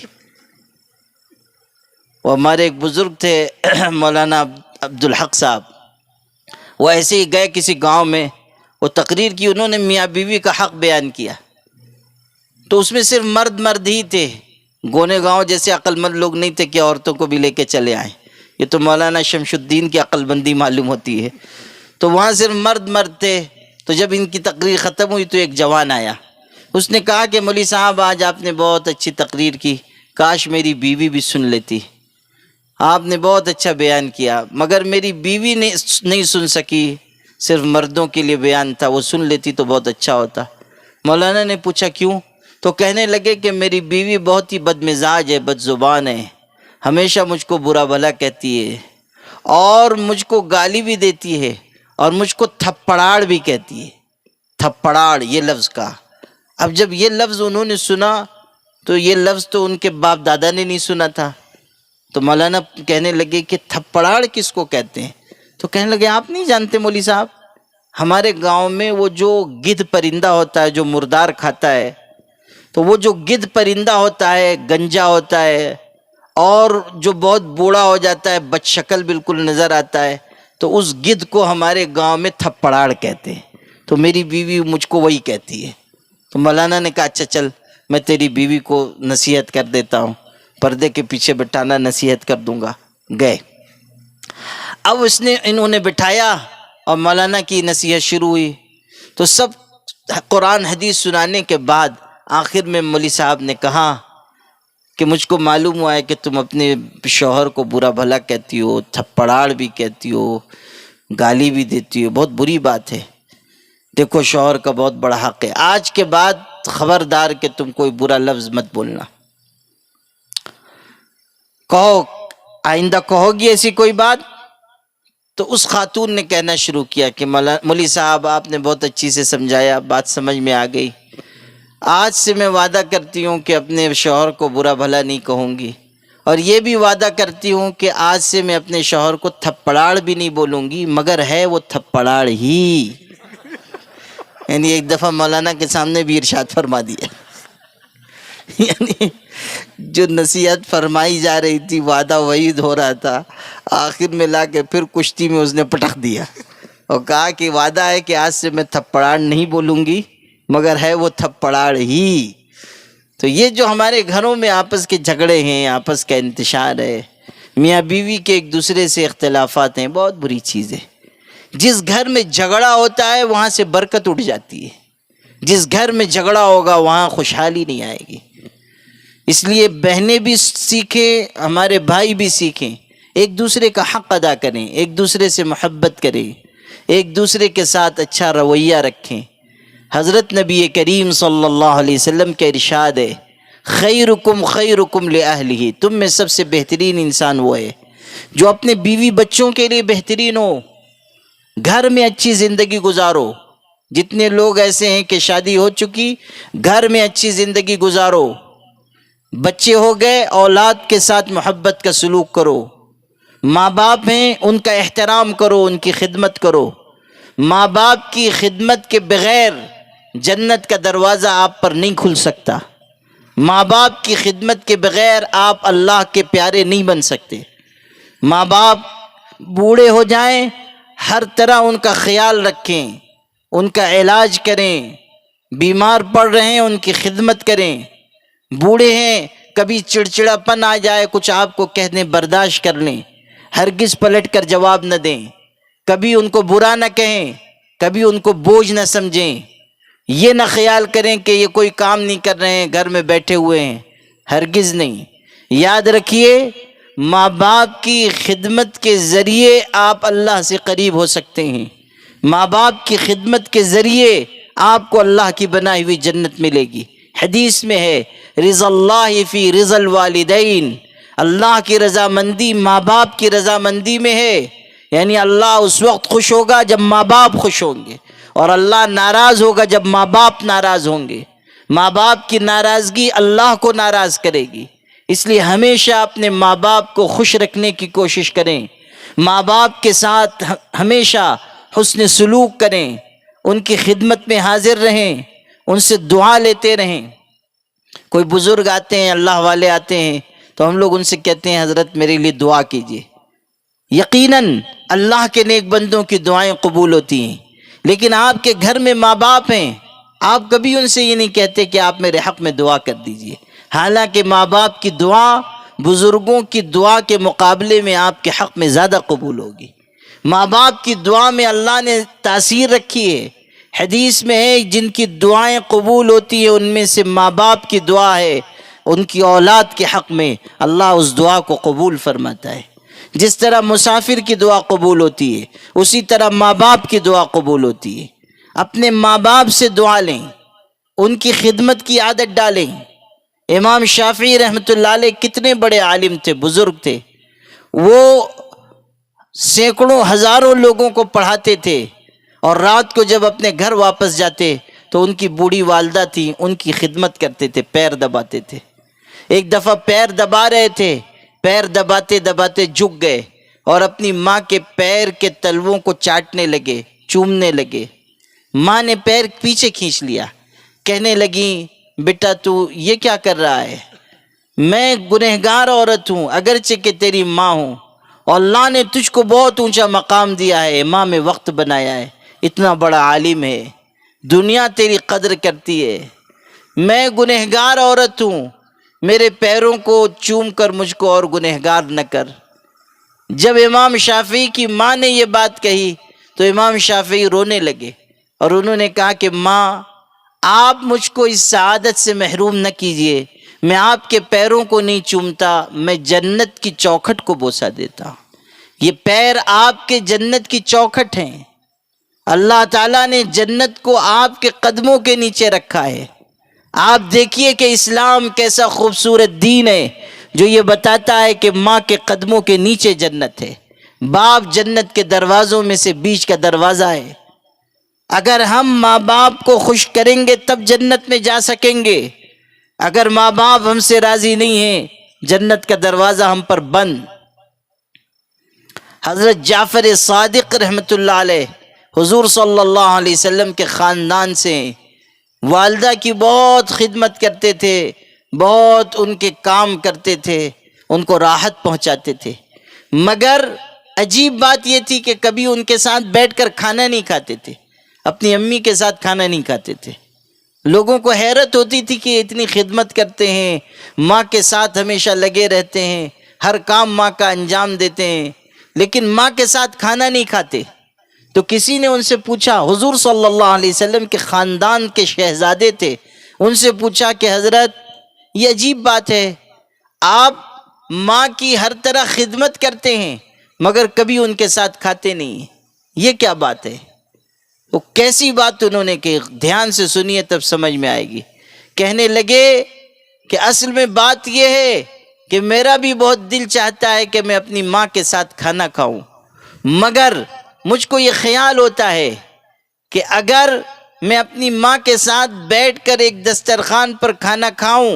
وہ ہمارے ایک بزرگ تھے مولانا عبدالحق صاحب، وہ ایسے ہی گئے کسی گاؤں میں، وہ تقریر کی، انہوں نے میاں بیوی کا حق بیان کیا، تو اس میں صرف مرد ہی تھے، گونے گاؤں جیسے عقل مند لوگ نہیں تھے کہ عورتوں کو بھی لے کے چلے آئیں، یہ تو مولانا شمس الدین کی عقل مندی معلوم ہوتی ہے۔ تو وہاں صرف مرد تھے، تو جب ان کی تقریر ختم ہوئی تو ایک جوان آیا، اس نے کہا کہ مولوی صاحب آج آپ نے بہت اچھی تقریر کی، کاش میری بیوی بھی سن لیتی، آپ نے بہت اچھا بیان کیا، مگر میری بیوی نہیں سن سکی، صرف مردوں کے لیے بیان تھا، وہ سن لیتی تو بہت اچھا ہوتا۔ مولانا نے پوچھا کیوں؟ تو کہنے لگے کہ میری بیوی بہت ہی بد مزاج ہے، بد زبان ہے، ہمیشہ مجھ کو برا بھلا کہتی ہے، اور مجھ کو گالی بھی دیتی ہے، اور مجھ کو تھپڑاڑ بھی کہتی ہے۔ تھپڑاڑ یہ لفظ کہا۔ اب جب یہ لفظ انہوں نے سنا تو یہ لفظ تو ان کے باپ دادا نے نہیں سنا تھا، تو مولانا کہنے لگے کہ تھپڑاڑ کس کو کہتے ہیں؟ تو کہنے لگے آپ نہیں جانتے مولوی صاحب، ہمارے گاؤں میں وہ جو گدھ پرندہ ہوتا ہے جو مردار کھاتا ہے، تو وہ جو گدھ پرندہ ہوتا ہے، گنجا ہوتا ہے، اور جو بہت بوڑھا ہو جاتا ہے، بد شکل بالکل نظر آتا ہے، تو اس گدھ کو ہمارے گاؤں میں تھپڑاڑ کہتے ہیں، تو میری بیوی مجھ کو وہی کہتی ہے۔ تو مولانا نے کہا اچھا چل میں تیری بیوی کو نصیحت کر دیتا ہوں، پردے کے پیچھے بٹھانا، نصیحت کر دوں گا۔ گئے، اب انہوں نے بٹھایا اور مولانا کی نصیحت شروع ہوئی، تو سب قرآن حدیث سنانے کے بعد آخر میں مولوی صاحب نے کہا کہ مجھ کو معلوم ہوا ہے کہ تم اپنے شوہر کو برا بھلا کہتی ہو، تھپڑاڑ بھی کہتی ہو، گالی بھی دیتی ہو، بہت بری بات ہے، دیکھو شوہر کا بہت بڑا حق ہے، آج کے بعد خبردار کہ تم کوئی برا لفظ مت بولنا، کہو آئندہ کہو گی ایسی کوئی بات؟ تو اس خاتون نے کہنا شروع کیا کہ مولوی صاحب آپ نے بہت اچھی سے سمجھایا، بات سمجھ میں آ گئی، آج سے میں وعدہ کرتی ہوں کہ اپنے شوہر کو برا بھلا نہیں کہوں گی، اور یہ بھی وعدہ کرتی ہوں کہ آج سے میں اپنے شوہر کو تھپڑاڑ بھی نہیں بولوں گی، مگر ہے وہ تھپڑاڑ ہی۔ یعنی ایک دفعہ مولانا کے سامنے بھی ارشاد فرما دیا، یعنی جو نصیحت فرمائی جا رہی تھی، وعدہ وعید ہو رہا تھا، آخر میں لا کے پھر کشتی میں اس نے پٹخ دیا اور کہا کہ وعدہ ہے کہ آج سے میں تھپڑاڑ نہیں بولوں گی، مگر ہے وہ تھپڑاڑ ہی۔ تو یہ جو ہمارے گھروں میں آپس کے جھگڑے ہیں، آپس کا انتشار ہے، میاں بیوی کے ایک دوسرے سے اختلافات ہیں، بہت بری چیز ہے۔ جس گھر میں جھگڑا ہوتا ہے وہاں سے برکت اٹھ جاتی ہے، جس گھر میں جھگڑا ہوگا وہاں خوشحالی نہیں آئے گی۔ اس لیے بہنیں بھی سیکھیں، ہمارے بھائی بھی سیکھیں، ایک دوسرے کا حق ادا کریں، ایک دوسرے سے محبت کریں، ایک دوسرے کے ساتھ اچھا رویہ رکھیں۔ حضرت نبی کریم صلی اللہ علیہ وسلم کا ارشاد ہے، خیرکم خیرکم لأہلہ، تم میں سب سے بہترین انسان وہ ہے جو اپنے بیوی بچوں کے لیے بہترین ہو، گھر میں اچھی زندگی گزارو۔ جتنے لوگ ایسے ہیں کہ شادی ہو چکی، گھر میں اچھی زندگی گزارو، بچے ہو گئے، اولاد کے ساتھ محبت کا سلوک کرو، ماں باپ ہیں ان کا احترام کرو، ان کی خدمت کرو، ماں باپ کی خدمت کے بغیر جنت کا دروازہ آپ پر نہیں کھل سکتا، ماں باپ کی خدمت کے بغیر آپ اللہ کے پیارے نہیں بن سکتے۔ ماں باپ بوڑھے ہو جائیں، ہر طرح ان کا خیال رکھیں، ان کا علاج کریں، بیمار پڑ رہے ہیں ان کی خدمت کریں، بوڑھے ہیں کبھی چڑچڑا پن آ جائے کچھ آپ کو کہنے برداشت کر لیں، ہرگز پلٹ کر جواب نہ دیں، کبھی ان کو برا نہ کہیں، کبھی ان کو بوجھ نہ سمجھیں، یہ نہ خیال کریں کہ یہ کوئی کام نہیں کر رہے ہیں، گھر میں بیٹھے ہوئے ہیں، ہرگز نہیں۔ یاد رکھیے ماں باپ کی خدمت کے ذریعے آپ اللہ سے قریب ہو سکتے ہیں، ماں باپ کی خدمت کے ذریعے آپ کو اللہ کی بنائی ہوئی جنت ملے گی۔ حدیث میں ہے رضا اللہ فی رضا الوالدین، اللہ کی رضامندی ماں باپ کی رضامندی میں ہے، یعنی اللہ اس وقت خوش ہوگا جب ماں باپ خوش ہوں گے، اور اللہ ناراض ہوگا جب ماں باپ ناراض ہوں گے۔ ماں باپ کی ناراضگی اللہ کو ناراض کرے گی، اس لیے ہمیشہ اپنے ماں باپ کو خوش رکھنے کی کوشش کریں، ماں باپ کے ساتھ ہمیشہ حسن سلوک کریں، ان کی خدمت میں حاضر رہیں، ان سے دعا لیتے رہیں۔ کوئی بزرگ آتے ہیں، اللہ والے آتے ہیں، تو ہم لوگ ان سے کہتے ہیں حضرت میرے لیے دعا کیجیے۔ یقیناً اللہ کے نیک بندوں کی دعائیں قبول ہوتی ہیں، لیکن آپ کے گھر میں ماں باپ ہیں، آپ کبھی ان سے یہ نہیں کہتے کہ آپ میرے حق میں دعا کر دیجیے، حالانکہ ماں باپ کی دعا بزرگوں کی دعا کے مقابلے میں آپ کے حق میں زیادہ قبول ہوگی۔ ماں باپ کی دعا میں اللہ نے تاثیر رکھی ہے، حدیث میں ہے جن کی دعائیں قبول ہوتی ہیں ان میں سے ماں باپ کی دعا ہے، ان کی اولاد کے حق میں اللہ اس دعا کو قبول فرماتا ہے۔ جس طرح مسافر کی دعا قبول ہوتی ہے، اسی طرح ماں باپ کی دعا قبول ہوتی ہے۔ اپنے ماں باپ سے دعا لیں، ان کی خدمت کی عادت ڈالیں۔ امام شافعی رحمۃ اللہ علیہ کتنے بڑے عالم تھے، بزرگ تھے، وہ سینکڑوں ہزاروں لوگوں کو پڑھاتے تھے، اور رات کو جب اپنے گھر واپس جاتے تو ان کی بوڑھی والدہ تھی، ان کی خدمت کرتے تھے، پیر دباتے تھے۔ ایک دفعہ پیر دبا رہے تھے، پیر دباتے دباتے جھک گئے اور اپنی ماں کے پیر کے تلووں کو چاٹنے لگے، چومنے لگے۔ ماں نے پیر پیچھے کھینچ لیا، کہنے لگی بیٹا تو یہ کیا کر رہا ہے؟ میں گنہگار عورت ہوں، اگرچہ کہ تیری ماں ہوں، اور اللہ نے تجھ کو بہت اونچا مقام دیا ہے، امام وقت بنایا ہے، اتنا بڑا عالم ہے، دنیا تیری قدر کرتی ہے، میں گنہگار عورت ہوں، میرے پیروں کو چوم کر مجھ کو اور گنہگار نہ کر۔ جب امام شافعی کی ماں نے یہ بات کہی تو امام شافعی رونے لگے، اور انہوں نے کہا کہ ماں آپ مجھ کو اس سعادت سے محروم نہ کیجیے، میں آپ کے پیروں کو نہیں چومتا، میں جنت کی چوکھٹ کو بوسہ دیتا ہوں۔ یہ پیر آپ کے جنت کی چوکھٹ ہیں، اللہ تعالیٰ نے جنت کو آپ کے قدموں کے نیچے رکھا ہے۔ آپ دیکھیے کہ اسلام کیسا خوبصورت دین ہے جو یہ بتاتا ہے کہ ماں کے قدموں کے نیچے جنت ہے، باپ جنت کے دروازوں میں سے بیچ کا دروازہ ہے۔ اگر ہم ماں باپ کو خوش کریں گے تب جنت میں جا سکیں گے، اگر ماں باپ ہم سے راضی نہیں ہیں جنت کا دروازہ ہم پر بند۔ حضرت جعفر صادق رحمۃ اللہ علیہ حضور صلی اللہ علیہ وسلم کے خاندان سے، والدہ کی بہت خدمت کرتے تھے، بہت ان کے کام کرتے تھے، ان کو راحت پہنچاتے تھے، مگر عجیب بات یہ تھی کہ کبھی ان کے ساتھ بیٹھ کر کھانا نہیں کھاتے تھے، اپنی امی کے ساتھ کھانا نہیں کھاتے تھے۔ لوگوں کو حیرت ہوتی تھی کہ اتنی خدمت کرتے ہیں، ماں کے ساتھ ہمیشہ لگے رہتے ہیں، ہر کام ماں کا انجام دیتے ہیں، لیکن ماں کے ساتھ کھانا نہیں کھاتے۔ تو کسی نے ان سے پوچھا، حضور صلی اللہ علیہ وسلم کے خاندان کے شہزادے تھے، ان سے پوچھا کہ حضرت یہ عجیب بات ہے، آپ ماں کی ہر طرح خدمت کرتے ہیں مگر کبھی ان کے ساتھ کھاتے نہیں ہیں، یہ کیا بات ہے؟ وہ کیسی بات انہوں نے کہ دھیان سے سنیے تب سمجھ میں آئے گی۔ کہنے لگے کہ اصل میں بات یہ ہے کہ میرا بھی بہت دل چاہتا ہے کہ میں اپنی ماں کے ساتھ کھانا کھاؤں، مگر مجھ کو یہ خیال ہوتا ہے کہ اگر میں اپنی ماں کے ساتھ بیٹھ کر ایک دسترخوان پر کھانا کھاؤں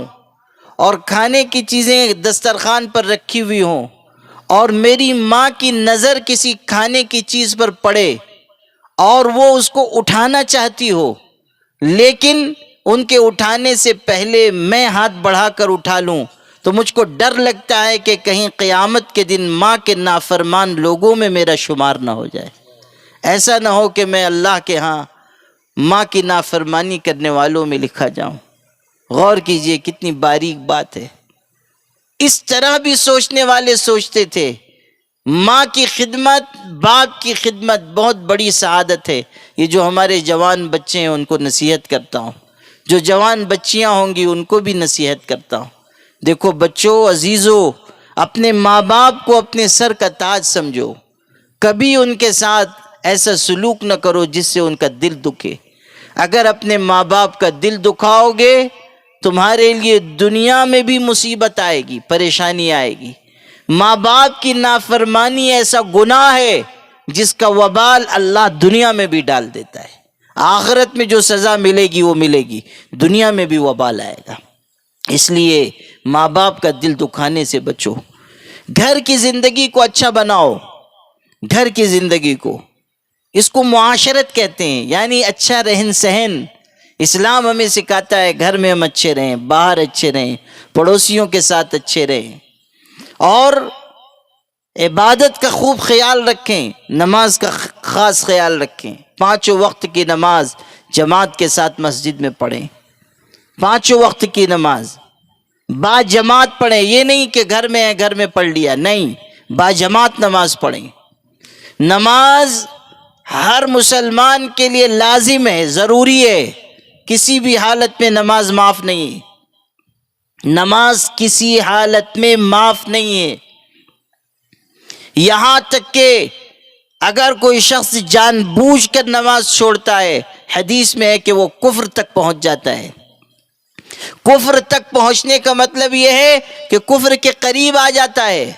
اور کھانے کی چیزیں دسترخوان پر رکھی ہوئی ہوں اور میری ماں کی نظر کسی کھانے کی چیز پر پڑے اور وہ اس کو اٹھانا چاہتی ہو، لیکن ان کے اٹھانے سے پہلے میں ہاتھ بڑھا کر اٹھا لوں تو مجھ کو ڈر لگتا ہے کہ کہیں قیامت کے دن ماں کے نافرمان لوگوں میں میرا شمار نہ ہو جائے، ایسا نہ ہو کہ میں اللہ کے ہاں ماں کی نافرمانی کرنے والوں میں لکھا جاؤں۔ غور کیجئے کتنی باریک بات ہے۔ اس طرح بھی سوچنے والے سوچتے تھے ماں کی خدمت، باپ کی خدمت بہت بڑی سعادت ہے۔ یہ جو ہمارے جوان بچے ہیں ان کو نصیحت کرتا ہوں، جو جوان بچیاں ہوں گی ان کو بھی نصیحت کرتا ہوں۔ دیکھو بچوں، عزیزو، اپنے ماں باپ کو اپنے سر کا تاج سمجھو، کبھی ان کے ساتھ ایسا سلوک نہ کرو جس سے ان کا دل دکھے۔ اگر اپنے ماں باپ کا دل دکھاؤ گے تمہارے لیے دنیا میں بھی مصیبت آئے گی، پریشانی آئے گی۔ ماں باپ کی نافرمانی ایسا گناہ ہے جس کا وبال اللہ دنیا میں بھی ڈال دیتا ہے۔ آخرت میں جو سزا ملے گی وہ ملے گی، دنیا میں بھی وبال آئے گا۔ اس لیے ماں باپ کا دل دکھانے سے بچو۔ گھر کی زندگی کو اچھا بناؤ، گھر کی زندگی کو، اس کو معاشرت کہتے ہیں، یعنی اچھا رہن سہن۔ اسلام ہمیں سکھاتا ہے گھر میں ہم اچھے رہیں، باہر اچھے رہیں، پڑوسیوں کے ساتھ اچھے رہیں، اور عبادت کا خوب خیال رکھیں، نماز کا خاص خیال رکھیں۔ 5 وقت کی نماز جماعت کے ساتھ مسجد میں پڑھیں، 5 وقت کی نماز با جماعت پڑھیں۔ یہ نہیں کہ گھر میں ہے گھر میں پڑھ لیا، نہیں، با جماعت نماز پڑھیں۔ نماز ہر مسلمان کے لیے لازم ہے، ضروری ہے، کسی بھی حالت میں نماز معاف نہیں ہے، نماز کسی حالت میں معاف نہیں ہے۔ یہاں تک کہ اگر کوئی شخص جان بوجھ کر نماز چھوڑتا ہے، حدیث میں ہے کہ وہ کفر تک پہنچ جاتا ہے۔ کفر تک پہنچنے کا مطلب یہ ہے کہ کفر کے قریب آ جاتا ہے۔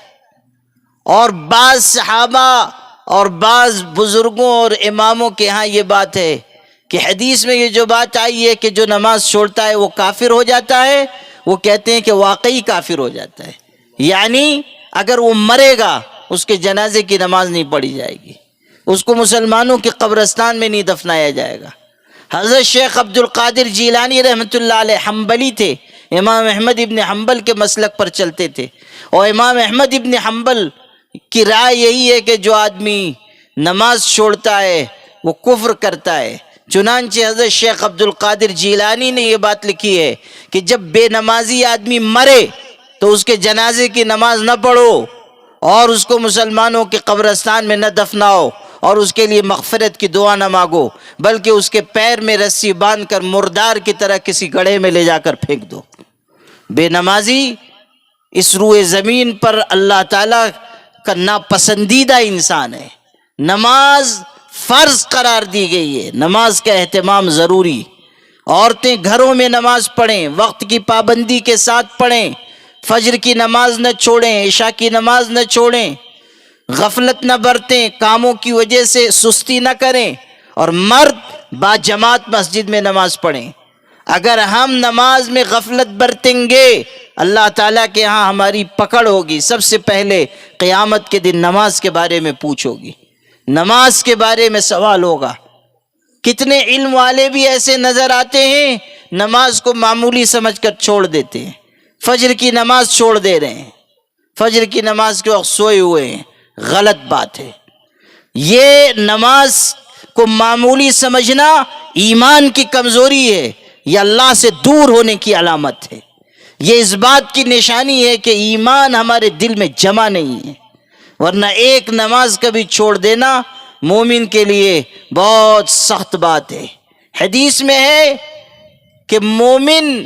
اور بعض صحابہ اور بعض بزرگوں اور اماموں کے ہاں یہ بات ہے کہ حدیث میں یہ جو بات آئی ہے کہ جو نماز چھوڑتا ہے وہ کافر ہو جاتا ہے، وہ کہتے ہیں کہ واقعی کافر ہو جاتا ہے، یعنی اگر وہ مرے گا اس کے جنازے کی نماز نہیں پڑھی جائے گی، اس کو مسلمانوں کے قبرستان میں نہیں دفنایا جائے گا۔ حضرت شیخ عبد القادر جیلانی رحمۃ اللہ علیہ حنبلی تھے، امام احمد ابن حنبل کے مسلک پر چلتے تھے، اور امام احمد ابن حنبل کی رائے یہی ہے کہ جو آدمی نماز چھوڑتا ہے وہ کفر کرتا ہے۔ چنانچہ حضرت شیخ عبد القادر جیلانی نے یہ بات لکھی ہے کہ جب بے نمازی آدمی مرے تو اس کے جنازے کی نماز نہ پڑھو اور اس کو مسلمانوں کے قبرستان میں نہ دفناؤ اور اس کے لیے مغفرت کی دعا نہ مانگو، بلکہ اس کے پیر میں رسی باندھ کر مردار کی طرح کسی گڑھے میں لے جا کر پھینک دو۔ بے نمازی اس روئے زمین پر اللہ تعالیٰ کا ناپسندیدہ انسان ہے۔ نماز فرض قرار دی گئی ہے، نماز کا اہتمام ضروری۔ عورتیں گھروں میں نماز پڑھیں، وقت کی پابندی کے ساتھ پڑھیں، فجر کی نماز نہ چھوڑیں، عشاء کی نماز نہ چھوڑیں، غفلت نہ برتیں، کاموں کی وجہ سے سستی نہ کریں، اور مرد با جماعت مسجد میں نماز پڑھیں۔ اگر ہم نماز میں غفلت برتیں گے اللہ تعالیٰ کے ہاں ہماری پکڑ ہوگی۔ سب سے پہلے قیامت کے دن نماز کے بارے میں پوچھ ہوگی، نماز کے بارے میں سوال ہوگا۔ کتنے علم والے بھی ایسے نظر آتے ہیں نماز کو معمولی سمجھ کر چھوڑ دیتے ہیں، فجر کی نماز چھوڑ دے رہے ہیں، فجر کی نماز کے وقت سوئے ہوئے ہیں، غلط بات ہے۔ یہ نماز کو معمولی سمجھنا ایمان کی کمزوری ہے، یہ اللہ سے دور ہونے کی علامت ہے، یہ اس بات کی نشانی ہے کہ ایمان ہمارے دل میں جمع نہیں ہے، ورنہ ایک نماز کبھی چھوڑ دینا مومن کے لیے بہت سخت بات ہے۔ حدیث میں ہے کہ مومن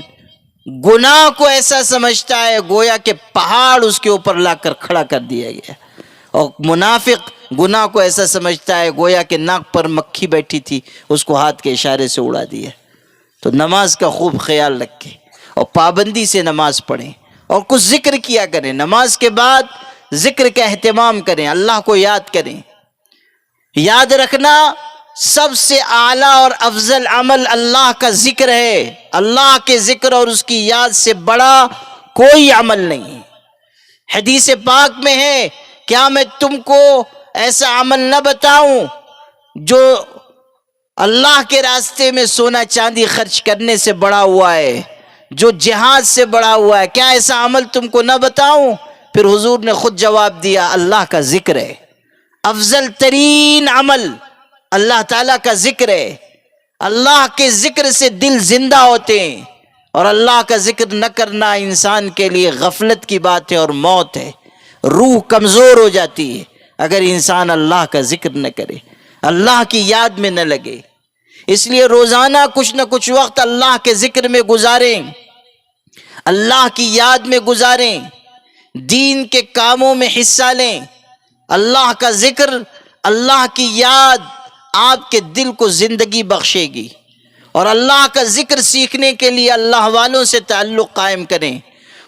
گناہ کو ایسا سمجھتا ہے گویا کہ پہاڑ اس کے اوپر لا کر کھڑا کر دیا گیا، اور منافق گناہ کو ایسا سمجھتا ہے گویا کہ ناک پر مکھی بیٹھی تھی اس کو ہاتھ کے اشارے سے اڑا دیا۔ تو نماز کا خوب خیال رکھیں اور پابندی سے نماز پڑھیں، اور کچھ ذکر کیا کریں، نماز کے بعد ذکر کا اہتمام کریں، اللہ کو یاد کریں۔ یاد رکھنا سب سے اعلیٰ اور افضل عمل اللہ کا ذکر ہے، اللہ کے ذکر اور اس کی یاد سے بڑا کوئی عمل نہیں۔ حدیث پاک میں ہے کیا میں تم کو ایسا عمل نہ بتاؤں جو اللہ کے راستے میں سونا چاندی خرچ کرنے سے بڑا ہوا ہے، جو جہاد سے بڑا ہوا ہے، کیا ایسا عمل تم کو نہ بتاؤں؟ پھر حضور نے خود جواب دیا اللہ کا ذکر ہے، افضل ترین عمل اللہ تعالیٰ کا ذکر ہے۔ اللہ کے ذکر سے دل زندہ ہوتے ہیں، اور اللہ کا ذکر نہ کرنا انسان کے لیے غفلت کی بات ہے اور موت ہے، روح کمزور ہو جاتی ہے۔ اگر انسان اللہ کا ذکر نہ کرے، اللہ کی یاد میں نہ لگے۔ اس لیے روزانہ کچھ نہ کچھ وقت اللہ کے ذکر میں گزاریں، اللہ کی یاد میں گزاریں، دین کے کاموں میں حصہ لیں۔ اللہ کا ذکر، اللہ کی یاد آپ کے دل کو زندگی بخشے گی۔ اور اللہ کا ذکر سیکھنے کے لیے اللہ والوں سے تعلق قائم کریں۔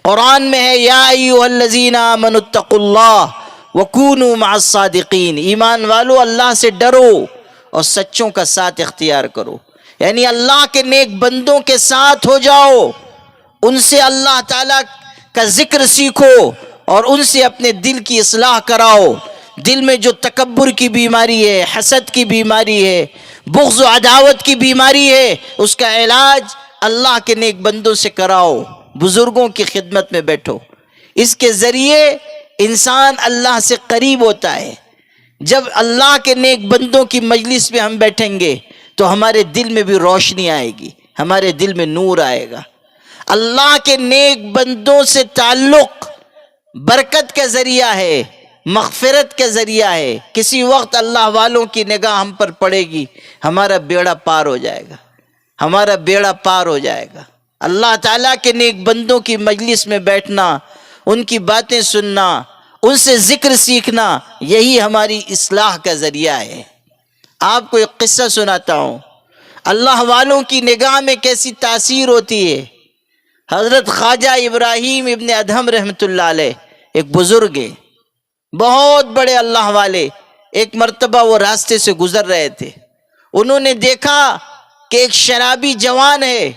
قرآن میں ہے یا ایھا الذین آمنوا اتقوا اللہ وکونوا مع الصادقین، ایمان والو اللہ سے ڈرو اور سچوں کا ساتھ اختیار کرو، یعنی اللہ کے نیک بندوں کے ساتھ ہو جاؤ، ان سے اللہ تعالیٰ کا ذکر سیکھو اور ان سے اپنے دل کی اصلاح کراؤ۔ دل میں جو تکبر کی بیماری ہے، حسد کی بیماری ہے، بغض و عداوت کی بیماری ہے، اس کا علاج اللہ کے نیک بندوں سے کراؤ، بزرگوں کی خدمت میں بیٹھو۔ اس کے ذریعے انسان اللہ سے قریب ہوتا ہے۔ جب اللہ کے نیک بندوں کی مجلس میں ہم بیٹھیں گے تو ہمارے دل میں بھی روشنی آئے گی، ہمارے دل میں نور آئے گا۔ اللہ کے نیک بندوں سے تعلق برکت کا ذریعہ ہے، مغفرت کا ذریعہ ہے۔ کسی وقت اللہ والوں کی نگاہ ہم پر پڑے گی، ہمارا بیڑا پار ہو جائے گا، ہمارا بیڑا پار ہو جائے گا۔ اللہ تعالیٰ کے نیک بندوں کی مجلس میں بیٹھنا، ان کی باتیں سننا، ان سے ذکر سیکھنا، یہی ہماری اصلاح کا ذریعہ ہے۔ آپ کو ایک قصہ سناتا ہوں، اللہ والوں کی نگاہ میں کیسی تاثیر ہوتی ہے۔ حضرت خواجہ ابراہیم ابن ادہم رحمۃ اللہ علیہ ایک بزرگ ہیں، بہت بڑے اللہ والے۔ ایک مرتبہ وہ راستے سے گزر رہے تھے، انہوں نے دیکھا کہ ایک شرابی جوان ہے،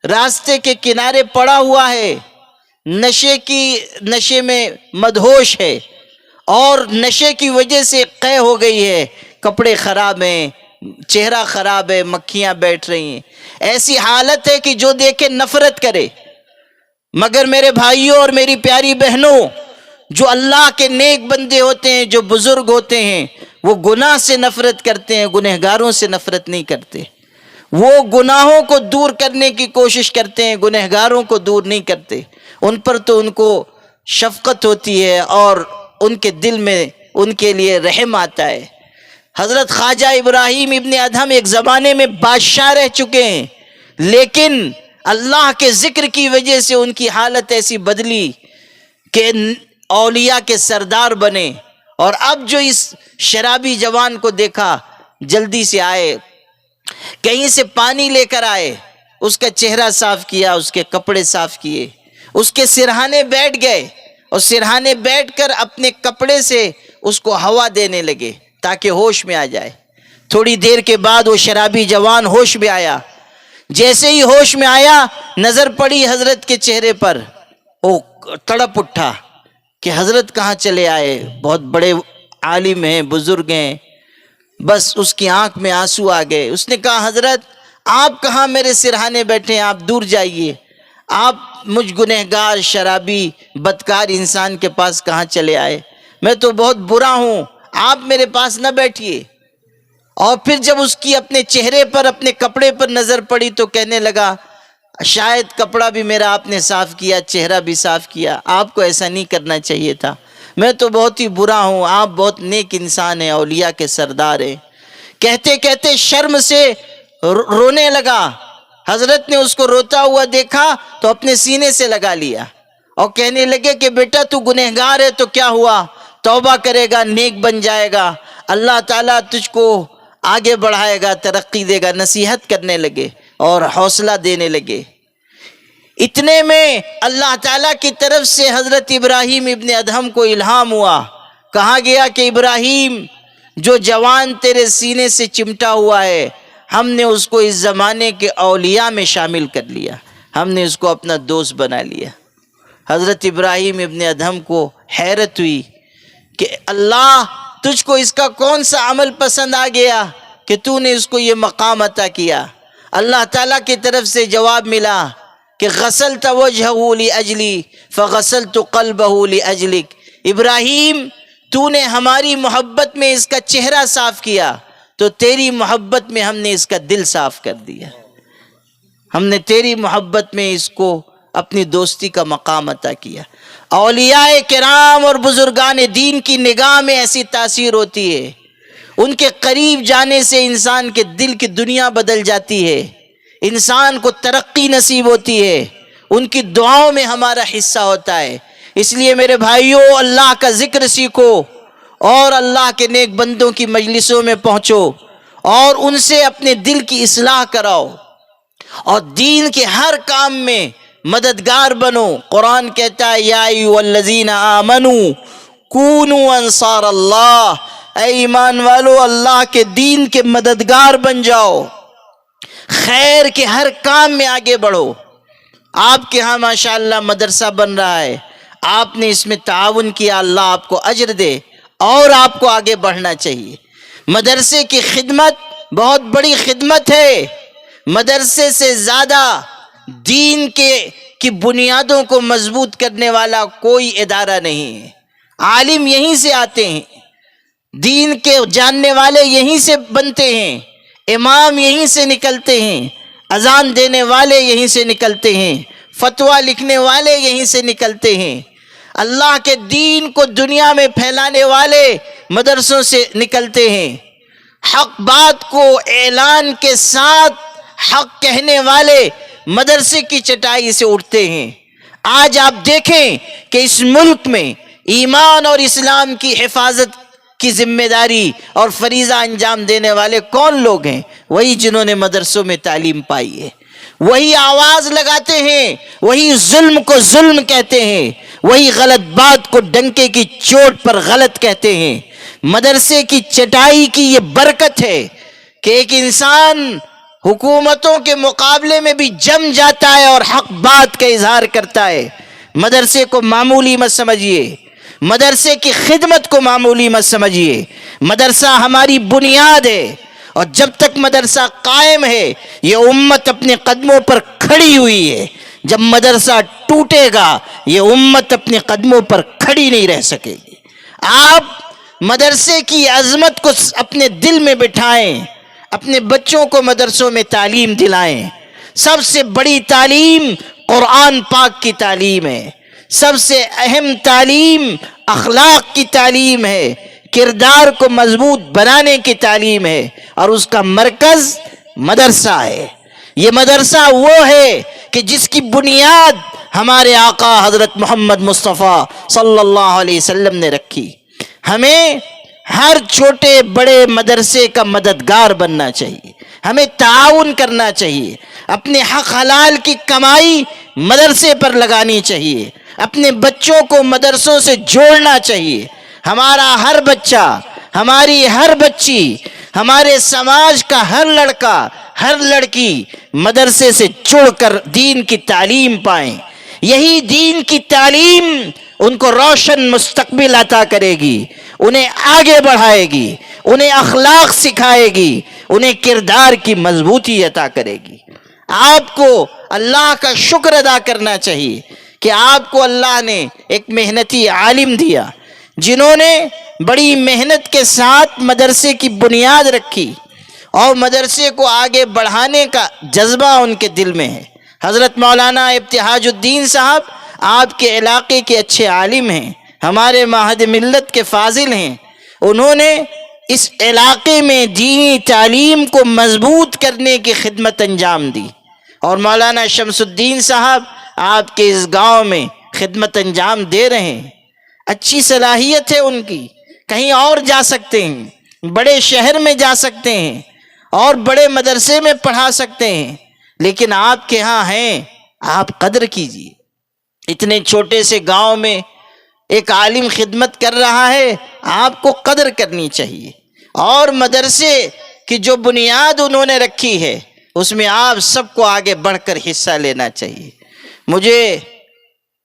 راستے کے کنارے پڑا ہوا ہے، نشے میں مدہوش ہے، اور نشے کی وجہ سے قے ہو گئی ہے، کپڑے خراب ہیں، چہرہ خراب ہے، مکھیاں بیٹھ رہی ہیں، ایسی حالت ہے کہ جو دیکھے نفرت کرے۔ مگر میرے بھائیوں اور میری پیاری بہنوں، جو اللہ کے نیک بندے ہوتے ہیں، جو بزرگ ہوتے ہیں، وہ گناہ سے نفرت کرتے ہیں، گنہگاروں سے نفرت نہیں کرتے۔ وہ گناہوں کو دور کرنے کی کوشش کرتے ہیں، گنہگاروں کو دور نہیں کرتے۔ ان پر تو ان کو شفقت ہوتی ہے اور ان کے دل میں ان کے لیے رحم آتا ہے۔ حضرت خواجہ ابراہیم ابن ادہم ایک زمانے میں بادشاہ رہ چکے ہیں، لیکن اللہ کے ذکر کی وجہ سے ان کی حالت ایسی بدلی کہ اولیاء کے سردار بنے۔ اور اب جو اس شرابی جوان کو دیکھا، جلدی سے آئے، کہیں سے پانی لے کر آئے، اس کا چہرہ صاف کیا، اس کے کپڑے صاف کیے، اس کے سرہانے بیٹھ گئے اور سرہانے بیٹھ کر اپنے کپڑے سے اس کو ہوا دینے لگے تاکہ ہوش میں آ جائے۔ تھوڑی دیر کے بعد وہ شرابی جوان ہوش میں آیا۔ جیسے ہی ہوش میں آیا، نظر پڑی حضرت کے چہرے پر، وہ تڑپ اٹھا کہ حضرت کہاں چلے آئے، بہت بڑے عالم ہیں، بزرگ ہیں۔ بس اس کی آنکھ میں آنسو آ گئے۔ اس نے کہا حضرت آپ کہاں میرے سرہانے بیٹھے ہیں، آپ دور جائیے، آپ مجھ گنہگار شرابی بدکار انسان کے پاس کہاں چلے آئے، میں تو بہت برا ہوں، آپ میرے پاس نہ بیٹھیے۔ اور پھر جب اس کی اپنے چہرے پر، اپنے کپڑے پر نظر پڑی تو کہنے لگا شاید کپڑا بھی میرا آپ نے صاف کیا، چہرہ بھی صاف کیا، آپ کو ایسا نہیں کرنا چاہیے تھا، میں تو بہت ہی برا ہوں، آپ بہت نیک انسان ہیں، اولیاء کے سردار ہیں۔ کہتے کہتے شرم سے رونے لگا۔ حضرت نے اس کو روتا ہوا دیکھا تو اپنے سینے سے لگا لیا اور کہنے لگے کہ بیٹا تو گنہگار ہے تو کیا ہوا، توبہ کرے گا، نیک بن جائے گا، اللہ تعالیٰ تجھ کو آگے بڑھائے گا، ترقی دے گا۔ نصیحت کرنے لگے اور حوصلہ دینے لگے۔ اتنے میں اللہ تعالیٰ کی طرف سے حضرت ابراہیم ابن ادہم کو الہام ہوا، کہا گیا کہ ابراہیم، جو جوان تیرے سینے سے چمٹا ہوا ہے، ہم نے اس کو اس زمانے کے اولیاء میں شامل کر لیا، ہم نے اس کو اپنا دوست بنا لیا۔ حضرت ابراہیم ابن ادہم کو حیرت ہوئی کہ اللہ، تجھ کو اس کا کون سا عمل پسند آ گیا کہ تو نے اس کو یہ مقام عطا کیا۔ اللہ تعالیٰ کی طرف سے جواب ملا کہ غسلت وجہہ لاجلی فغسلت قلبہ لاجلک، ابراہیم تو نے ہماری محبت میں اس کا چہرہ صاف کیا تو تیری محبت میں ہم نے اس کا دل صاف کر دیا، ہم نے تیری محبت میں اس کو اپنی دوستی کا مقام عطا کیا۔ اولیاء کرام اور بزرگان دین کی نگاہ میں ایسی تاثیر ہوتی ہے، ان کے قریب جانے سے انسان کے دل کی دنیا بدل جاتی ہے، انسان کو ترقی نصیب ہوتی ہے، ان کی دعاؤں میں ہمارا حصہ ہوتا ہے۔ اس لیے میرے بھائیوں، اللہ کا ذکر سیکھو اور اللہ کے نیک بندوں کی مجلسوں میں پہنچو اور ان سے اپنے دل کی اصلاح کراؤ اور دین کے ہر کام میں مددگار بنو۔ قرآن کہتا ہے یا ایھا الذین آمنوا کونوا انصار اللہ، اے ایمان والو اللہ کے دین کے مددگار بن جاؤ، خیر کے ہر کام میں آگے بڑھو۔ آپ کے ہاں ماشاءاللہ مدرسہ بن رہا ہے، آپ نے اس میں تعاون کیا، اللہ آپ کو اجر دے، اور آپ کو آگے بڑھنا چاہیے۔ مدرسے کی خدمت بہت بڑی خدمت ہے، مدرسے سے زیادہ دین کی بنیادوں کو مضبوط کرنے والا کوئی ادارہ نہیں ہے۔ عالم یہیں سے آتے ہیں، دین کے جاننے والے یہیں سے بنتے ہیں، امام یہیں سے نکلتے ہیں، اذان دینے والے یہیں سے نکلتے ہیں، فتویٰ لکھنے والے یہیں سے نکلتے ہیں، اللہ کے دین کو دنیا میں پھیلانے والے مدرسوں سے نکلتے ہیں، حق بات کو اعلان کے ساتھ حق کہنے والے مدرسے کی چٹائی سے اٹھتے ہیں۔ آج آپ دیکھیں کہ اس ملک میں ایمان اور اسلام کی حفاظت کی ذمہ داری اور فریضہ انجام دینے والے کون لوگ ہیں؟ وہی جنہوں نے مدرسوں میں تعلیم پائی ہے، وہی آواز لگاتے ہیں، وہی ظلم کو ظلم کہتے ہیں، وہی غلط بات کو ڈنکے کی چوٹ پر غلط کہتے ہیں۔ مدرسے کی چٹائی کی یہ برکت ہے کہ ایک انسان حکومتوں کے مقابلے میں بھی جم جاتا ہے اور حق بات کا اظہار کرتا ہے۔ مدرسے کو معمولی مت سمجھیے، مدرسے کی خدمت کو معمولی مت سمجھیے۔ مدرسہ ہماری بنیاد ہے، اور جب تک مدرسہ قائم ہے یہ امت اپنے قدموں پر کھڑی ہوئی ہے۔ جب مدرسہ ٹوٹے گا یہ امت اپنے قدموں پر کھڑی نہیں رہ سکے گی۔ آپ مدرسے کی عظمت کو اپنے دل میں بٹھائیں، اپنے بچوں کو مدرسوں میں تعلیم دلائیں۔ سب سے بڑی تعلیم قرآن پاک کی تعلیم ہے، سب سے اہم تعلیم اخلاق کی تعلیم ہے، کردار کو مضبوط بنانے کی تعلیم ہے، اور اس کا مرکز مدرسہ ہے۔ یہ مدرسہ وہ ہے کہ جس کی بنیاد ہمارے آقا حضرت محمد مصطفیٰ صلی اللہ علیہ وسلم نے رکھی۔ ہمیں ہر چھوٹے بڑے مدرسے کا مددگار بننا چاہیے، ہمیں تعاون کرنا چاہیے، اپنے حق حلال کی کمائی مدرسے پر لگانی چاہیے، اپنے بچوں کو مدرسوں سے جوڑنا چاہیے۔ ہمارا ہر بچہ، ہماری ہر بچی، ہمارے سماج کا ہر لڑکا ہر لڑکی مدرسے سے جڑ کر دین کی تعلیم پائیں۔ یہی دین کی تعلیم ان کو روشن مستقبل عطا کرے گی، انہیں آگے بڑھائے گی، انہیں اخلاق سکھائے گی، انہیں کردار کی مضبوطی عطا کرے گی۔ آپ کو اللہ کا شکر ادا کرنا چاہیے کہ آپ کو اللہ نے ایک محنتی عالم دیا، جنہوں نے بڑی محنت کے ساتھ مدرسے کی بنیاد رکھی اور مدرسے کو آگے بڑھانے کا جذبہ ان کے دل میں ہے۔ حضرت مولانا ابتہاج الدین صاحب آپ کے علاقے کے اچھے عالم ہیں، ہمارے معہد ملت کے فاضل ہیں۔ انہوں نے اس علاقے میں دینی تعلیم کو مضبوط کرنے کی خدمت انجام دی، اور مولانا شمس الدین صاحب آپ کے اس گاؤں میں خدمت انجام دے رہے ہیں۔ اچھی صلاحیت ہے ان کی، کہیں اور جا سکتے ہیں، بڑے شہر میں جا سکتے ہیں اور بڑے مدرسے میں پڑھا سکتے ہیں، لیکن آپ کے ہاں ہیں، آپ قدر کیجیے۔ اتنے چھوٹے سے گاؤں میں ایک عالم خدمت کر رہا ہے، آپ کو قدر کرنی چاہیے، اور مدرسے کی جو بنیاد انہوں نے رکھی ہے اس میں آپ سب کو آگے بڑھ کر حصہ لینا چاہیے۔ مجھے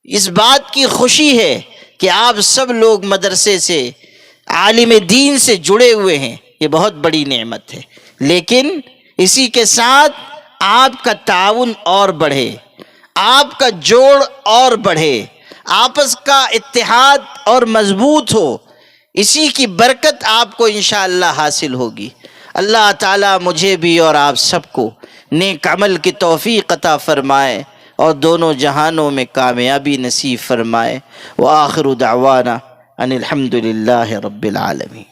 اس بات کی خوشی ہے کہ آپ سب لوگ مدرسے سے، عالم دین سے جڑے ہوئے ہیں، یہ بہت بڑی نعمت ہے، لیکن اسی کے ساتھ آپ کا تعاون اور بڑھے، آپ کا جوڑ اور بڑھے، آپس کا اتحاد اور مضبوط ہو، اسی کی برکت آپ کو انشاءاللہ حاصل ہوگی۔ اللہ تعالیٰ مجھے بھی اور آپ سب کو نیک عمل کی توفیق عطا فرمائے، اور دونوں جہانوں میں کامیابی نصیب فرمائے۔ وآخر دعوانا ان الحمد للہ رب العالمین۔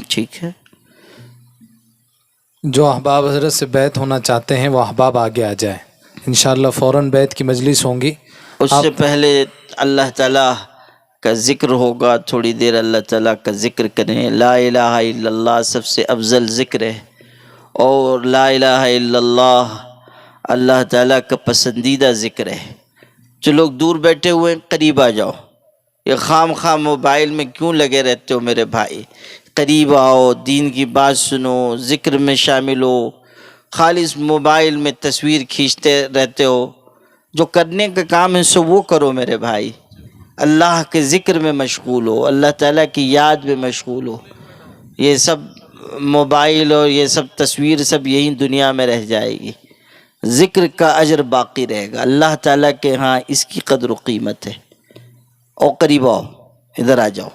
ٹھیک ہے، جو احباب حضرت سے بیعت ہونا چاہتے ہیں وہ احباب آگے آ جائیں، انشاءاللہ فوراً بیعت کی مجلس ہوں گی۔ اس سے پہلے اللہ تعالیٰ کا ذکر ہوگا، تھوڑی دیر اللہ تعالیٰ کا ذکر کریں۔ لا الہ الا اللہ سب سے افضل ذکر ہے، اور لا الہ الا اللہ اللہ تعالیٰ کا پسندیدہ ذکر ہے۔ جو لوگ دور بیٹھے ہوئے ہیں قریب آ جاؤ، یہ خام موبائل میں کیوں لگے رہتے ہو میرے بھائی؟ قریب آؤ، دین کی بات سنو، ذکر میں شامل ہو۔ خالص موبائل میں تصویر کھینچتے رہتے ہو، جو کرنے کا کام ہے سو وہ کرو میرے بھائی۔ اللہ کے ذکر میں مشغول ہو، اللہ تعالیٰ کی یاد میں مشغول ہو۔ یہ سب موبائل اور یہ سب تصویر سب یہی دنیا میں رہ جائے گی، ذکر کا اجر باقی رہے گا۔ اللہ تعالیٰ کے ہاں اس کی قدر و قیمت ہے۔ اور قریب آؤ، ادھر آ جاؤ۔